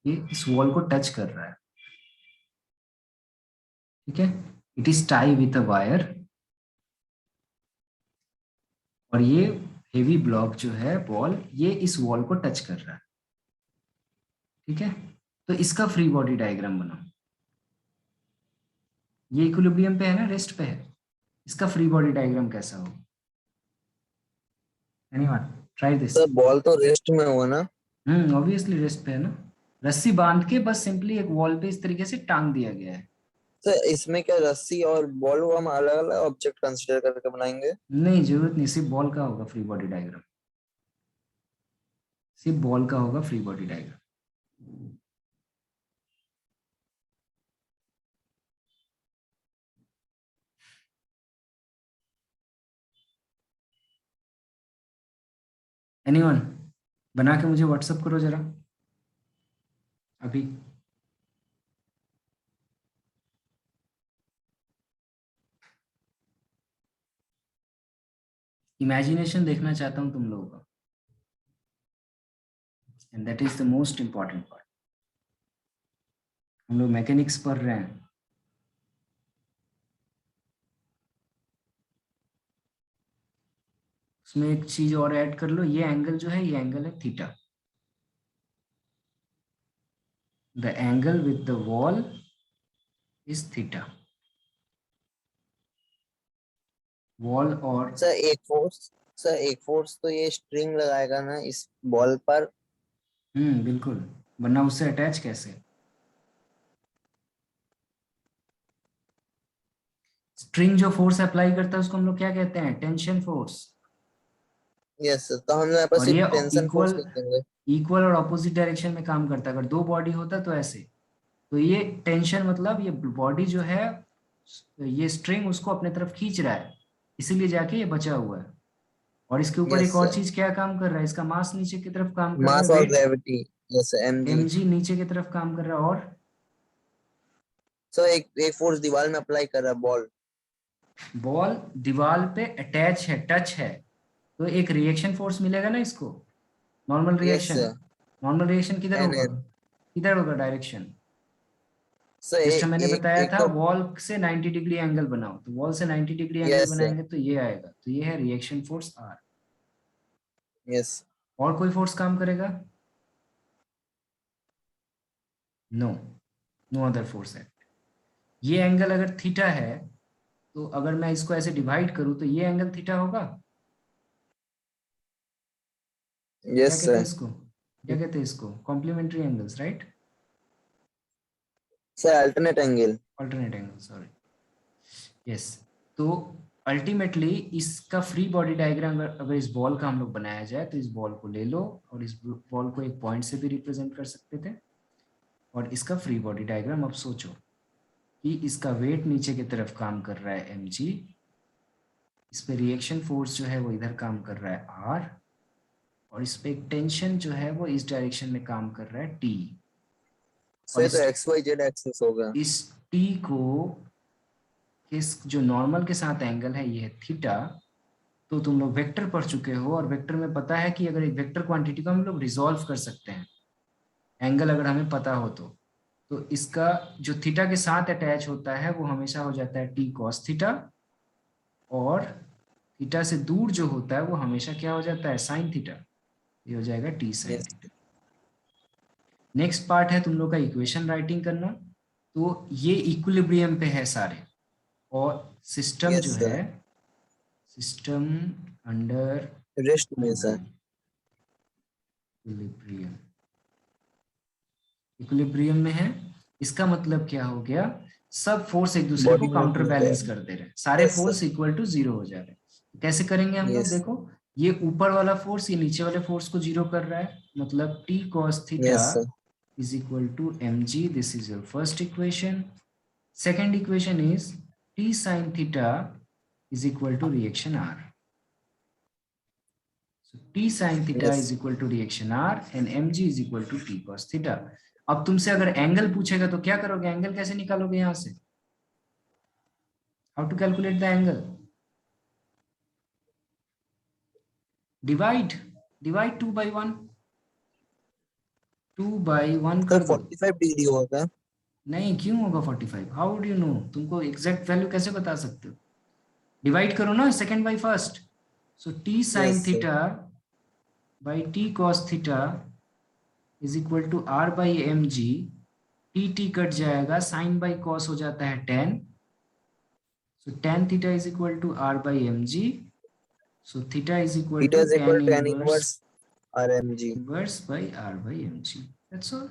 ये इस वॉल को टच कर रहा है। ठीक है, it is tie with a wire, और ये हेवी ब्लॉक जो है बॉल, ये इस वॉल को टच कर रहा है। ठीक है, तो इसका फ्री बॉडी डायग्राम बनाओ। ये इक्विलिब्रियम पे है ना, रेस्ट पे है। इसका फ्री बॉडी डायग्राम कैसा होगा? Anyone try this. Sir ball तो रेस्ट में हुआ ना। ऑब्वियसली रेस्ट पे है ना। रस्सी बांध के बस सिंपली एक वॉल पे इस तरीके से टांग दिया गया है। सर इसमें क्या रस्सी और बॉल को हम अलग अलग ऑब्जेक्ट कंसीडर करके बनाएंगे? नहीं, जरूरत नहीं, सिर्फ बॉल का होगा फ्री बॉडी डायग्राम। सिर्फ बॉल का होगा फ्री बॉडी डायग्राम। एनीवन बना के मुझे व्हाट्सएप करो जरा अभी। इमेजिनेशन देखना चाहता हूं तुम लोगों का, and that is the most important part. हम लोग मैकेनिक्स पढ़ रहे हैं। उसमें एक चीज और ऐड कर लो, ये एंगल जो है, ये एंगल है theta. The angle with the wall is theta. Wall और सर एक फोर्स तो ये स्ट्रिंग लगाएगा ना इस बॉल पर। बिल्कुल, वरना उससे अटैच कैसे? स्ट्रिंग जो फोर्स अप्लाई करता है उसको हम लोग क्या कहते हैं? Tension force. यस सर, तो हम यहाँ पर और सिर्फ ये टेंशन फोर्स इक्वल लिखेंगे। इक्वल और ऑपोजिट डायरेक्शन में काम करता है। अगर दो बॉडी होता तो ऐसे, तो ये टेंशन मतलब ये बॉडी जो है, ये स्ट्रिंग उसको अपने तरफ खींच रहा है, इसीलिए जाके ये बचा हुआ है। और इसके ऊपर एक यस और सर, चीज क्या काम कर रहा है? इसका मास नीचे की तरफ काम कर रहा है, मास और weight gravity. Yes sir, mg। mg नीचे की तरफ काम कर रहा है। और सर एक फोर्स दीवार में अप्लाई कर रहा है बॉल। बॉल दीवार पे अटैच है, टच है, तो एक रिएक्शन फोर्स मिलेगा ना इसको। Normal yes reaction, sir. Normal reaction किधर होगा? एन किधर होगा डायरेक्शन? जैसे मैंने बताया था तो वॉल से 90 डिग्री एंगल बनाओ, तो वॉल से 90 डिग्री एंगल बनाएंगे तो ये आएगा, तो ये है रिएक्शन फोर्स R। यस। और कोई फोर्स काम करेगा? No, no other force act. ये एंगल अगर थीटा है तो अगर मैं इसको ऐसे डिवाइड करूं तो ये एंगल थीटा होगा। क्या यस कहते हैं इसको? क्या कहते हैं इसको? Complementary angles, right? Sir alternate angle. Alternate angle, sorry, yes. तो अल्टीमेटली इसका फ्री बॉडी डायग्राम अगर इस बॉल का हम लोग बनाया जाए तो इस बॉल को ले लो और इस बॉल को एक पॉइंट से भी रिप्रेजेंट कर सकते थे, और इसका फ्री बॉडी डायग्राम अब सोचो कि इसका वेट नीचे की तरफ काम कर रहा है mg, इस पे रिएक्शन फोर्स जो है वो इधर काम कर रहा है r, और इस पे एक टेंशन जो है वो इस डायरेक्शन में काम कर रहा है t। सर तो एक्स वाई जेड एक्सिस होगा। इस t को इस जो नॉर्मल के साथ एंगल है ये है थीटा। तो तुम लोग वेक्टर पढ़ चुके हो और वेक्टर में पता है कि अगर एक वेक्टर क्वांटिटी को हम लोग रिजॉल्व कर सकते हैं एंगल अगर हमें पता हो तो इसका जो थीटा के साथ अटैच होता है वो हमेशा हो जाता है टी कॉस थीटा, और थीटा से दूर जो होता है वो हमेशा क्या हो जाता है? Sine theta. ये हो जाएगा T sine theta. Next part है तुम लोग का इक्वेशन राइटिंग करना। तो ये इक्विलिब्रियम पे है सारे, और सिस्टम जो है सिस्टम अंडर रेस्ट में सर। इक्विलिब्रियम, इक्विलिब्रियम में है। इसका मतलब क्या हो गया? सब फोर्स एक दूसरे को काउंटर बैलेंस कर दे रहे हैं, सारे फोर्स इक्वल टू जीरो हो जा रहे हैं। कैसे करेंगे हम लोग? देखो, ये ऊपर वाला फोर्स ये नीचे वाले फोर्स को जीरो कर रहा है, मतलब T cos theta is equal to mg. This is your first equation. Second equation is t sin theta is equal to reaction r. So t sin theta is equal to reaction r and mg is equal to t cos theta. अब तुमसे अगर एंगल पूछेगा तो क्या करोगे? एंगल कैसे निकालोगे यहां से? How to calculate the angle? Divide 2 by 1, 2 by 1 कर दो। 45 डिग्री होगा। नहीं, क्यों होगा 45? How would you know? तुमको एग्जैक्ट वैल्यू कैसे बता सकते हो? डिवाइड करो ना second by first. So T sine theta by T cos theta is equal to R by M G. T cut जाएगा, साइन बाई कॉस हो जाता है tan, so tan theta is equal to R by M G. So theta is equal to tan inverse R M G inverse by R by M G. That's all.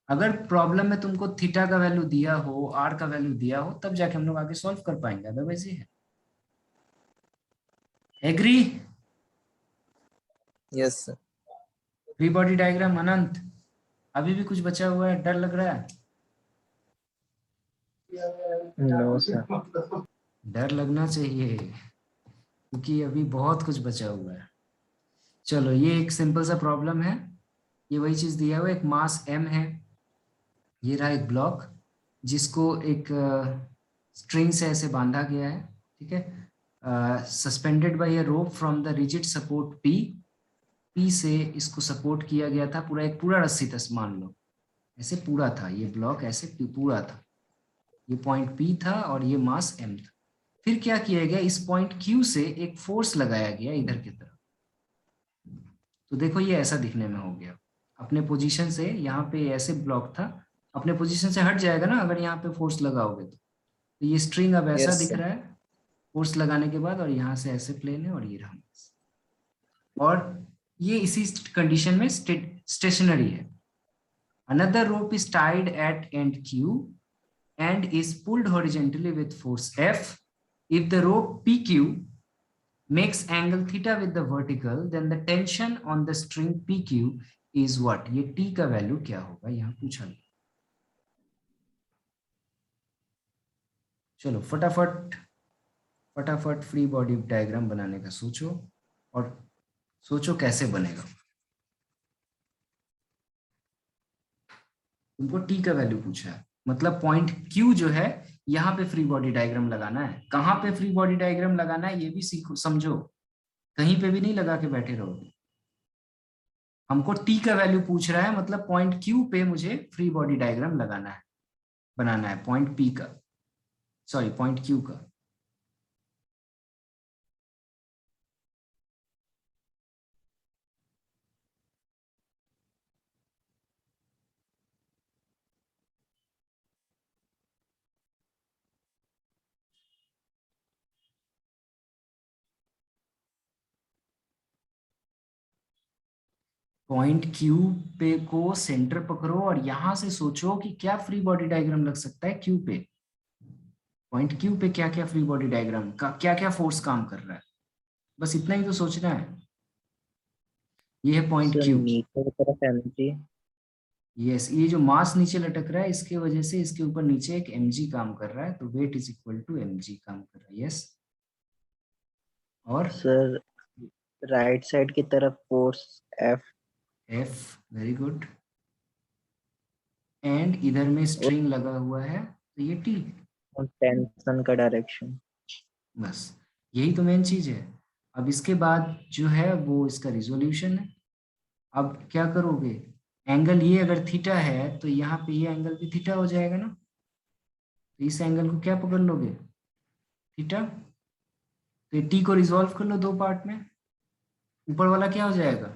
अगर प्रॉब्लम में तुमको थीटा का वैल्यू दिया हो, आर का वैल्यू दिया हो, तब जाके हम लोग आगे सॉल्व कर पाएंगे, अदरवाइज ये है। Agree? Yes sir. Free body diagram Anant, अभी भी कुछ बचा हुआ है? डर लग रहा है? No sir. डर लगना चाहिए क्योंकि अभी बहुत कुछ बचा हुआ है। चलो, ये एक सिंपल सा प्रॉब्लम है। ये वही चीज दिया हुआ है, एक मास m है, ये रहा एक ब्लॉक जिसको एक स्ट्रिंग से ऐसे बांधा गया है, ठीक है, suspended bye a rope from the rigid support P से इसको सपोर्ट किया गया था। पूरा एक पूरा रस्सी था, मान लो ऐसे पूरा था ये ब्लॉक, ऐसे पूरा था, ये पॉइंट P था और ये मास m था। फिर क्या किया गया? इस पॉइंट Q से एक फोर्स लगाया गया इधर की तरफ। तो देखो ये ऐसा दिखने में हो गया। अपने पोजीशन से, यहाँ पे ऐसे ब्लॉक था, अपने पोजीशन से हट जाएगा ना अगर यहाँ पे फोर्स लगाओगे तो ये स्ट्रिंग अब ऐसा दिख रहा है फोर्स लगाने के बाद, और यहाँ से ऐसे प्लेन है और ये रहा, और ये इसी कंडीशन में स्टेशनरी है। Another rope is tied at end Q and is pulled horizontally with force F. If the rope PQ makes angle theta with the vertical, then the tension on the string PQ is what? ये T का वैल्यू क्या होगा यहाँ पूछा गया। चलो फटाफट फ्री बॉडी डायग्राम बनाने का सोचो, और सोचो कैसे बनेगा। तुमको T का वैल्यू पूछा है, मतलब पॉइंट Q जो है यहाँ पे फ्री बॉडी डायग्राम लगाना है। कहाँ पे फ्री बॉडी डायग्राम लगाना है ये भी सीखो, समझो, कहीं पे भी नहीं लगा के बैठे रहोगे। हमको टी का वैल्यू पूछ रहा है, मतलब पॉइंट क्यू पे मुझे फ्री बॉडी डायग्राम लगाना है, बनाना है पॉइंट पी का, सॉरी पॉइंट क्यू का। पॉइंट क्यू पे को सेंटर पकड़ो और यहां से सोचो कि क्या फ्री बॉडी डायग्राम लग सकता है क्यू पे। पॉइंट क्यू पे क्या क्या फ्री बॉडी डायग्राम का क्या क्या फोर्स काम कर रहा है, बस इतना ही तो सोचना है। ये है पॉइंट सर क्यू। नीचे की तरफ एनर्जी। यस, ये जो मास नीचे लटक रहा है इसके वजह से इसके ऊपर नीचे एक mg काम कर रहा है, तो weight is equal to mg काम कर रहा है। यस, और सर राइट साइड की तरफ force F. f, very good. And इधर में और स्ट्रिंग लगा हुआ है तो ये t। टेंशन का डायरेक्शन। बस यही तो मेन चीज है। अब इसके बाद जो है वो इसका रिजोल्यूशन है। अब क्या करोगे, एंगल ये अगर थीटा है तो यहाँ पे ये एंगल भी थीटा हो जाएगा ना, तो इस एंगल को क्या पकड़ लोगे, थीटा। तो ये टी को रिजॉल्व कर लो दो पार्ट में, ऊपर वाला क्या हो जाएगा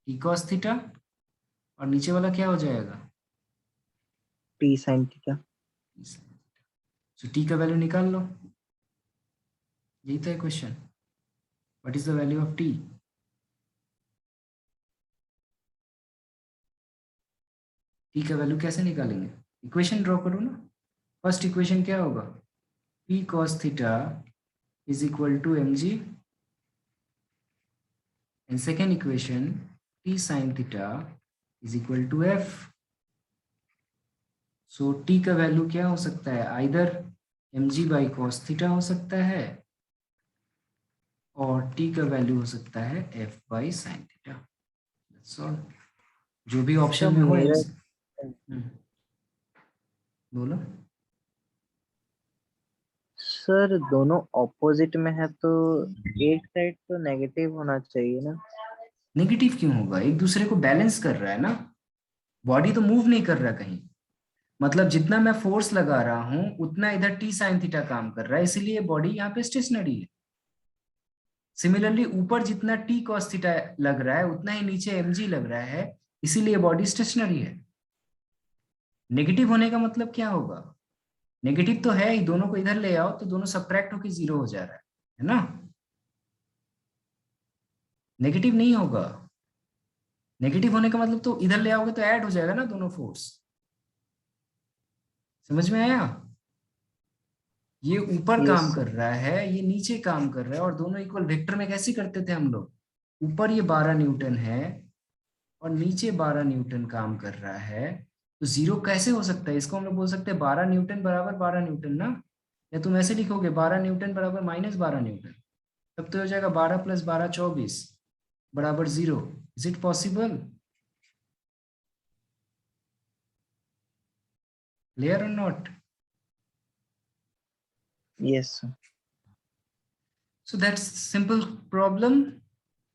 टी कॉस थीटा, और नीचे वाला क्या हो जाएगा, टी साइन थीटा। तो टी का वैल्यू निकाल लो, यही तो है question, what is the value of T. T का वैल्यू कैसे निकालेंगे, इक्वेशन ड्रॉ करो ना। फर्स्ट इक्वेशन क्या होगा, P cos theta is equal to M G, and second equation T sine theta is equal to F. So T का वैल्यू क्या हो सकता है, either M G by cos theta हो सकता है, और टी का वैल्यू हो सकता है F by sine theta. That's all, जो भी ऑप्शन सब में हो मेरे बोलो। सर दोनों ऑपोजिट में है तो एक साइड तो नेगेटिव होना चाहिए ना। नेगेटिव क्यों होगा, एक दूसरे को बैलेंस कर रहा है ना, बॉडी तो मूव नहीं कर रहा कहीं, मतलब जितना मैं फोर्स लगा रहा हूं उतना इधर टी साइन थीटा काम कर रहा है, इसीलिए बॉडी यहाँ पे स्टेशनरी है। सिमिलरली ऊपर जितना टी कॉस थीटा लग रहा है उतना ही नीचे mg लग रहा है, इसीलिए बॉडी स्टेशनरी है। नेगेटिव होने का मतलब क्या होगा, नेगेटिव तो है ही, दोनों को इधर ले आओ तो दोनों सब्ट्रैक्ट होकर जीरो हो जा रहा है ना, नेगेटिव नहीं होगा। नेगेटिव होने का मतलब तो इधर ले आओगे तो ऐड हो जाएगा ना दोनों फोर्स, समझ में आया। ये ऊपर यस काम सर। कर रहा है, ये नीचे काम कर रहा है, और दोनों इक्वल वेक्टर में कैसे करते थे हम लोग, ऊपर ये 12 न्यूटन है और नीचे 12 न्यूटन काम कर रहा है, तो जीरो कैसे हो सकता है, इसको हम लोग बोल सकते हैं 12 न्यूटन बराबर 12 न्यूटन ना, या तुम ऐसे लिखोगे 12 न्यूटन बराबर माइनस 12 न्यूटन, तब तो हो जाएगा 12 प्लस 12 24 बराबर zero. Is it possible, clear और not. Yes sir. So that's simple problem.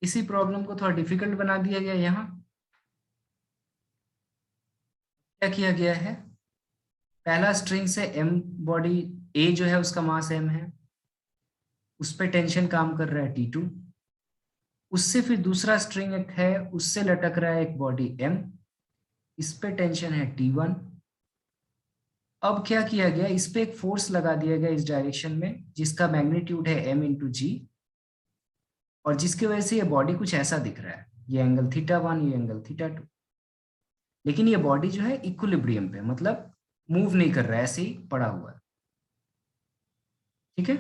इसी प्रॉब्लम को थोड़ा डिफिकल्ट बना दिया गया यहाँ। क्या किया गया है, पहला स्ट्रिंग से m बॉडी a जो है उसका मास m है, उस पर टेंशन काम कर रहा है T2, उससे फिर दूसरा स्ट्रिंग एक है उससे लटक रहा है एक बॉडी m, इस पे टेंशन है T1। अब क्या किया गया, इस पे एक फोर्स लगा दिया गया इस डायरेक्शन में जिसका मैग्नीट्यूड है m इंटू जी, और जिसकी वजह से ये बॉडी कुछ ऐसा दिख रहा है, ये एंगल θ1 ये एंगल θ2, लेकिन ये बॉडी जो है इक्विलिब्रियम पे, मतलब मूव नहीं कर रहा है, ऐसे ही पड़ा हुआ है। ठीक है,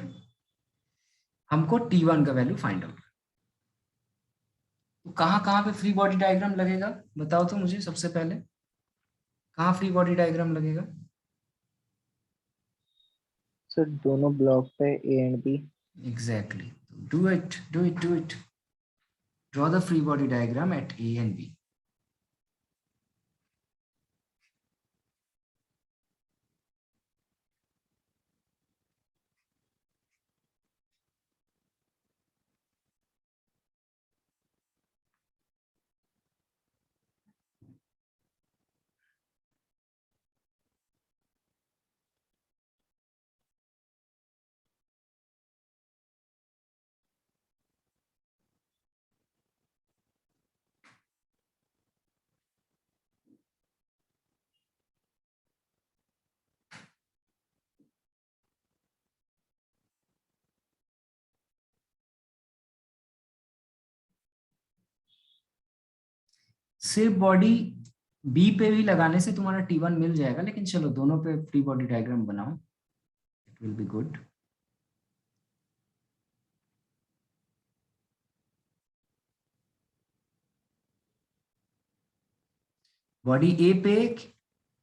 हमको T1 का वैल्यू फाइंड आउट, तो कहाँ कहाँ पे फ्री बॉडी डायग्राम लगेगा बताओ तो मुझे सबसे पहले, कहाँ फ्री बॉडी डायग्राम लगेगा। सर दोनों ब्लॉक पे A and B. Exactly, do it do it do it, draw the free body diagram at A and B. सिर्फ बॉडी बी पे भी लगाने से तुम्हारा T1 मिल जाएगा, लेकिन चलो दोनों पे फ्री बॉडी डायग्राम बनाओ, it will be good. Body A पे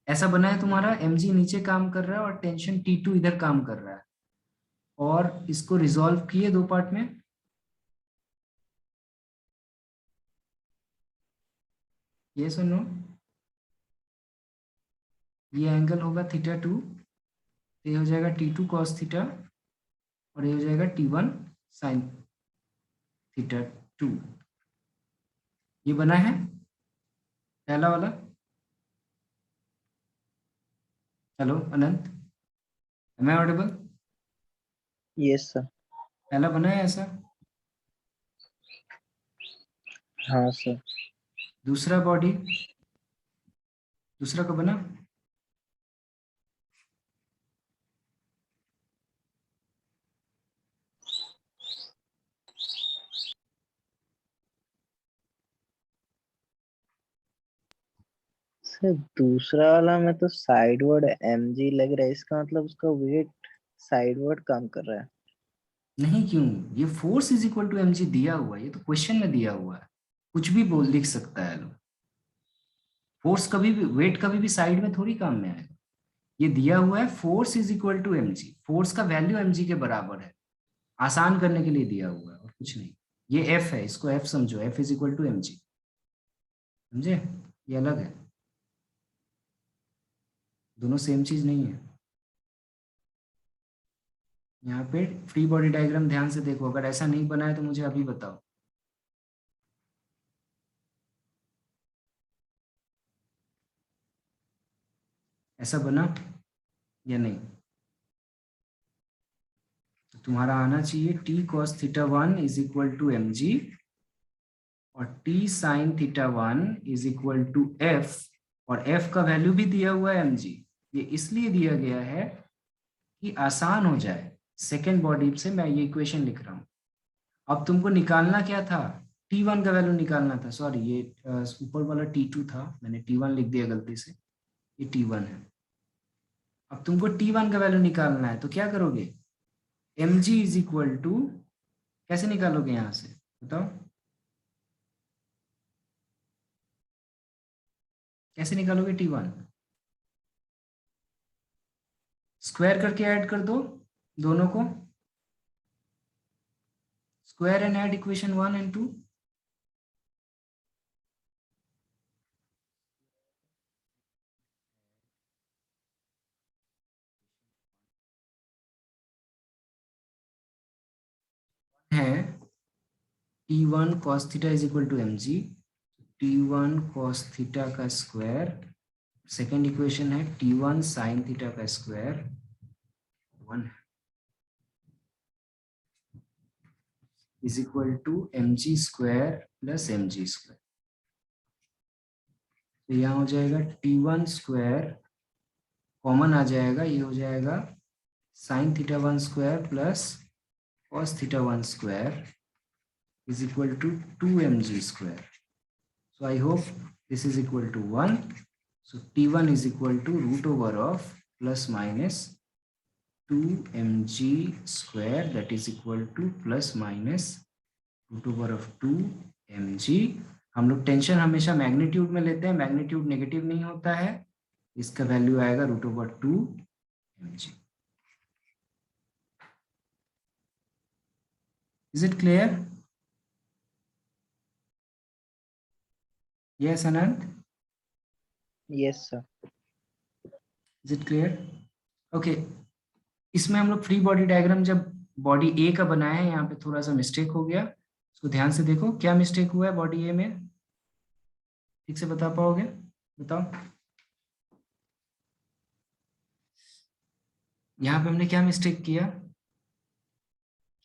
ऐसा बना है तुम्हारा, mg नीचे काम कर रहा है और टेंशन T2 इधर काम कर रहा है, और इसको रिजॉल्व किए दो पार्ट में। ये सुनो, ये एंगल होगा θ2, ये हो जाएगा T2 cos थीटा, और ये हो जाएगा T1 sin θ2। ये बना है पहला वाला। Hello Anant, am I audible? Yes sir. पहला बना है ऐसा। हाँ सर। दूसरा बॉडी, दूसरा कब बना? सर दूसरा वाला में तो साइडवर्ड mg लग रहा है, इसका मतलब उसका वेट साइडवर्ड काम कर रहा है। नहीं, क्यों? ये force is equal to mg दिया हुआ है, ये तो क्वेश्चन में दिया हुआ है, कुछ भी बोल लिख सकता है लोग। फोर्स कभी भी, वेट कभी भी साइड में थोड़ी काम में आएगा। ये दिया हुआ है force is equal to mg, force का वैल्यू mg के बराबर है, आसान करने के लिए दिया हुआ है और कुछ नहीं। ये f है, इसको f समझो, f is equal to mg, समझे? ये अलग है, दोनों सेम चीज नहीं है। यहाँ पे फ्री बॉडी डायग्राम ध्यान से देखो, अगर ऐसा नहीं बना है तो मुझे अभी बताओ। ऐसा बना या नहीं? तो तुम्हारा आना चाहिए t cos θ1 is equal to mg और t sin θ1 is equal to f, और f का वैल्यू भी दिया हुआ है mg। ये इसलिए दिया गया है कि आसान हो जाए, सेकेंड बॉडी से मैं ये इक्वेशन लिख रहा हूँ। अब तुमको निकालना क्या था? T1 का वैल्यू निकालना था, सॉरी ये ऊपर वाला T2 था, मैंने T1 लिख दिया गलती से, ये T1 है। अब तुमको T1 का वैल्यू निकालना है, तो क्या करोगे? mg इज इक्वल टू, कैसे निकालोगे यहां से बताओ, कैसे निकालोगे T1? स्क्वायर करके ऐड कर दो दोनों को, square and add equation 1 and 2। है T1 cos theta is equal to mg, T1 cos theta का स्क्वायर, सेकेंड इक्वेशन है T1 sin थीटा का square 1 is equal to mg square plus mg square. तो यहाँ हो जाएगा T1 स्क्वायर कॉमन आ जाएगा, ये हो जाएगा sin theta 1 square plus cos theta 1 square is equal to 2mg square. So I hope this is equal to 1. So T1 is equal to root over of plus minus 2mg square, that is equal to plus minus root over of 2mg। हम लोग टेंशन हमेशा मैग्नीट्यूड में लेते हैं, मैग्नीट्यूड नेगेटिव नहीं होता है, इसका वैल्यू आएगा root over 2mg। Is it clear? Yes, Anand? Yes sir. Is it clear? Okay. इसमें हम लोग फ्री बॉडी डायग्राम जब बॉडी ए का बनाया है, यहाँ पे थोड़ा सा मिस्टेक हो गया, उसको ध्यान से देखो। क्या मिस्टेक हुआ है बॉडी ए में, ठीक से बता पाओगे? बताओ। यहाँ पे हमने क्या मिस्टेक किया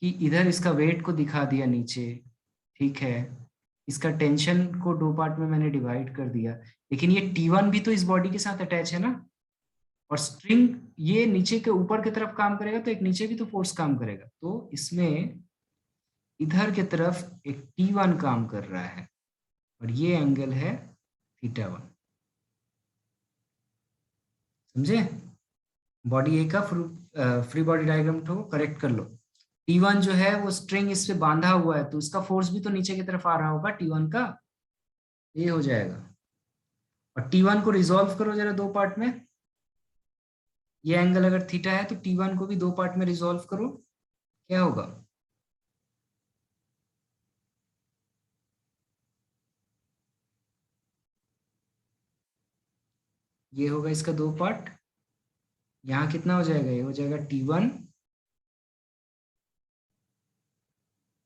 कि इधर इसका वेट को दिखा दिया नीचे, ठीक है, इसका टेंशन को दो पार्ट में मैंने डिवाइड कर दिया, लेकिन ये T1 भी तो इस बॉडी के साथ अटैच है ना, और स्ट्रिंग ये नीचे के ऊपर की तरफ काम करेगा तो एक नीचे भी तो फोर्स काम करेगा, तो इसमें इधर की तरफ एक T1 काम कर रहा है और ये एंगल है θ1। समझे? बॉडी ए का फ्री बॉडी डायग्राम तो करेक्ट कर लो। T1 जो है वो स्ट्रिंग इस पे बांधा हुआ है, तो इसका फोर्स भी तो नीचे की तरफ आ रहा होगा T1 का, ये हो जाएगा। और T1 को रिजॉल्व करो जरा दो पार्ट में। ये एंगल अगर थीटा है तो T1 को भी दो पार्ट में रिजॉल्व करो, क्या होगा? ये होगा इसका दो पार्ट। यहाँ कितना हो जाएगा? ये हो जाएगा T1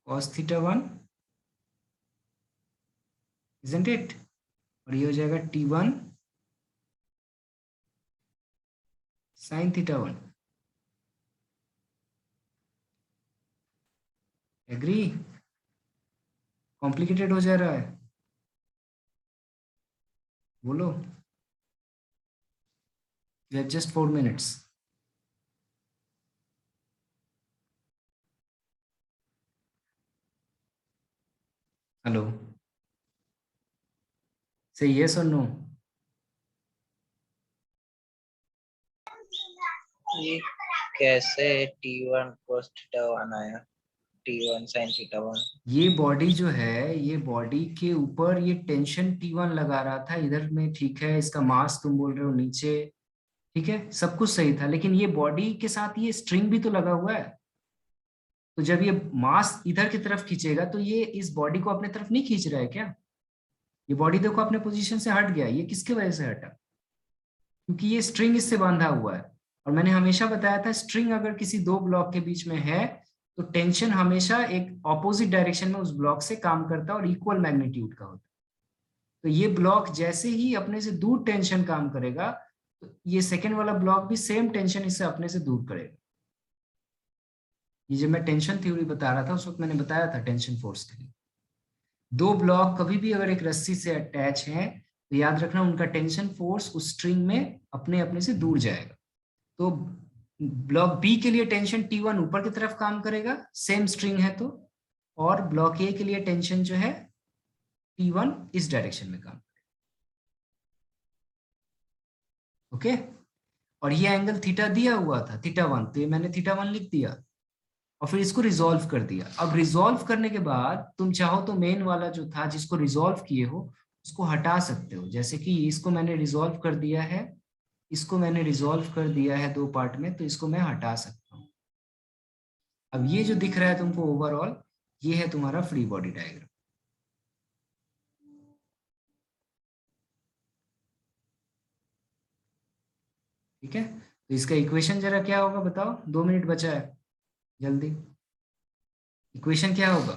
cos θ1, isn't it? और ये हो जाएगा T1 sin θ1। एग्री? कॉम्प्लिकेटेड हो जा रहा है? बोलो। You have just 4 minutes. Hello. Say yes or no. ये कैसे T1 cos θ1 आया, T1 sin θ1? ये बॉडी जो है, ये बॉडी के ऊपर ये टेंशन T1 लगा रहा था इधर में, ठीक है। इसका मास तुम बोल रहे हो नीचे, ठीक है, सब कुछ सही था, लेकिन ये बॉडी के साथ ये स्ट्रिंग भी तो लगा हुआ है। तो जब ये मास इधर की तरफ खींचेगा तो ये इस बॉडी को अपने तरफ नहीं खींच रहा है क्या? ये बॉडी देखो अपने पोजीशन से हट गया। ये किसके वजह से हटा? क्योंकि ये स्ट्रिंग इससे बांधा हुआ है। और मैंने हमेशा बताया था, स्ट्रिंग अगर किसी दो ब्लॉक के बीच में है तो टेंशन हमेशा एक ऑपोजिट डायरेक्शन में उस ब्लॉक से काम करता है और इक्वल मैग्नीट्यूड का होता है। तो ये ब्लॉक जैसे ही अपने से दूर टेंशन काम करेगा तो ये सेकेंड वाला ब्लॉक भी सेम टेंशन इससे अपने से दूर करेगा। ये जब मैं टेंशन थ्योरी बता रहा था उस वक्त मैंने बताया था टेंशन फोर्स के लिए, दो ब्लॉक कभी भी अगर एक रस्सी से अटैच हैं तो याद रखना उनका टेंशन फोर्स उस स्ट्रिंग में अपने अपने से दूर जाएगा। तो ब्लॉक बी के लिए टेंशन T1 ऊपर की तरफ काम करेगा, सेम स्ट्रिंग है तो, और ब्लॉक ए के लिए टेंशन जो है T1 इस डायरेक्शन में काम करेगा। ओके? और ये एंगल थीटा दिया हुआ था θ1, तो ये मैंने θ1 लिख दिया और फिर इसको रिजॉल्व कर दिया। अब रिजॉल्व करने के बाद तुम चाहो तो मेन वाला जो था जिसको रिजॉल्व किए हो उसको हटा सकते हो। जैसे कि इसको मैंने रिजॉल्व कर दिया है, इसको मैंने रिजॉल्व कर दिया है दो पार्ट में, तो इसको मैं हटा सकता हूँ। अब ये जो दिख रहा है तुमको ओवरऑल, ये है तुम्हारा फ्री बॉडी डायग्राम। ठीक है? तो इसका इक्वेशन जरा क्या होगा बताओ, 2 मिनट बचा है, जल्दी। इक्वेशन क्या होगा?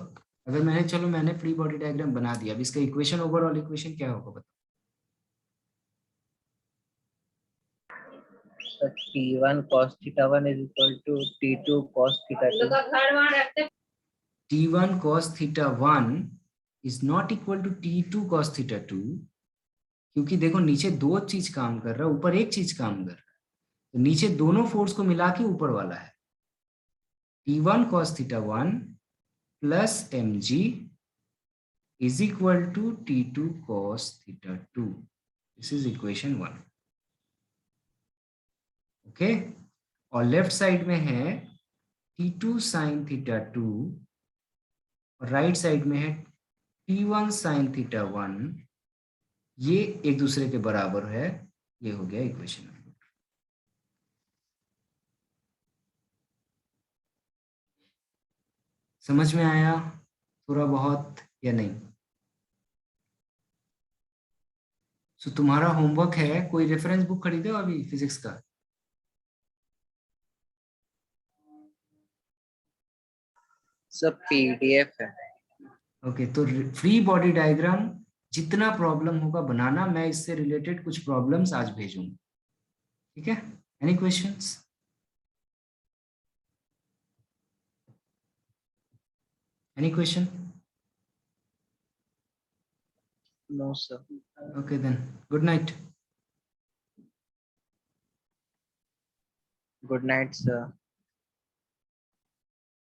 अगर मैंने फ्री बॉडी डायग्राम बना दिया, अब इसका इक्वेशन, ओवरऑल इक्वेशन क्या होगा बताओ? T1 cos θ1 is equal to T2 cos θ2. T1 cos θ1 is not equal to T2 cos θ2, क्योंकि देखो नीचे दो चीज काम कर रहा है, ऊपर एक चीज काम कर रहा है, तो नीचे दोनों फोर्स को मिला के ऊपर वाला है। T1 cos θ1 plus mg is equal to T2 cos θ2. This is equation 1. Okay? और लेफ्ट साइड में है T2 sin θ2 और राइट साइड में है T1 sin θ1। ये एक दूसरे के बराबर है। ये हो गया इक्वेशन नंबर। समझ में आया थोड़ा बहुत या नहीं? सो तुम्हारा होमवर्क है, कोई रेफरेंस बुक खरीदे हो अभी फिजिक्स का? सब PDF है। ओके, तो फ्री बॉडी डायग्राम जितना प्रॉब्लम होगा बनाना, मैं इससे रिलेटेड कुछ प्रॉब्लम्स आज भेजूंगा। ठीक है? Any questions? Any question? No sir. Okay then, good night. Good night sir.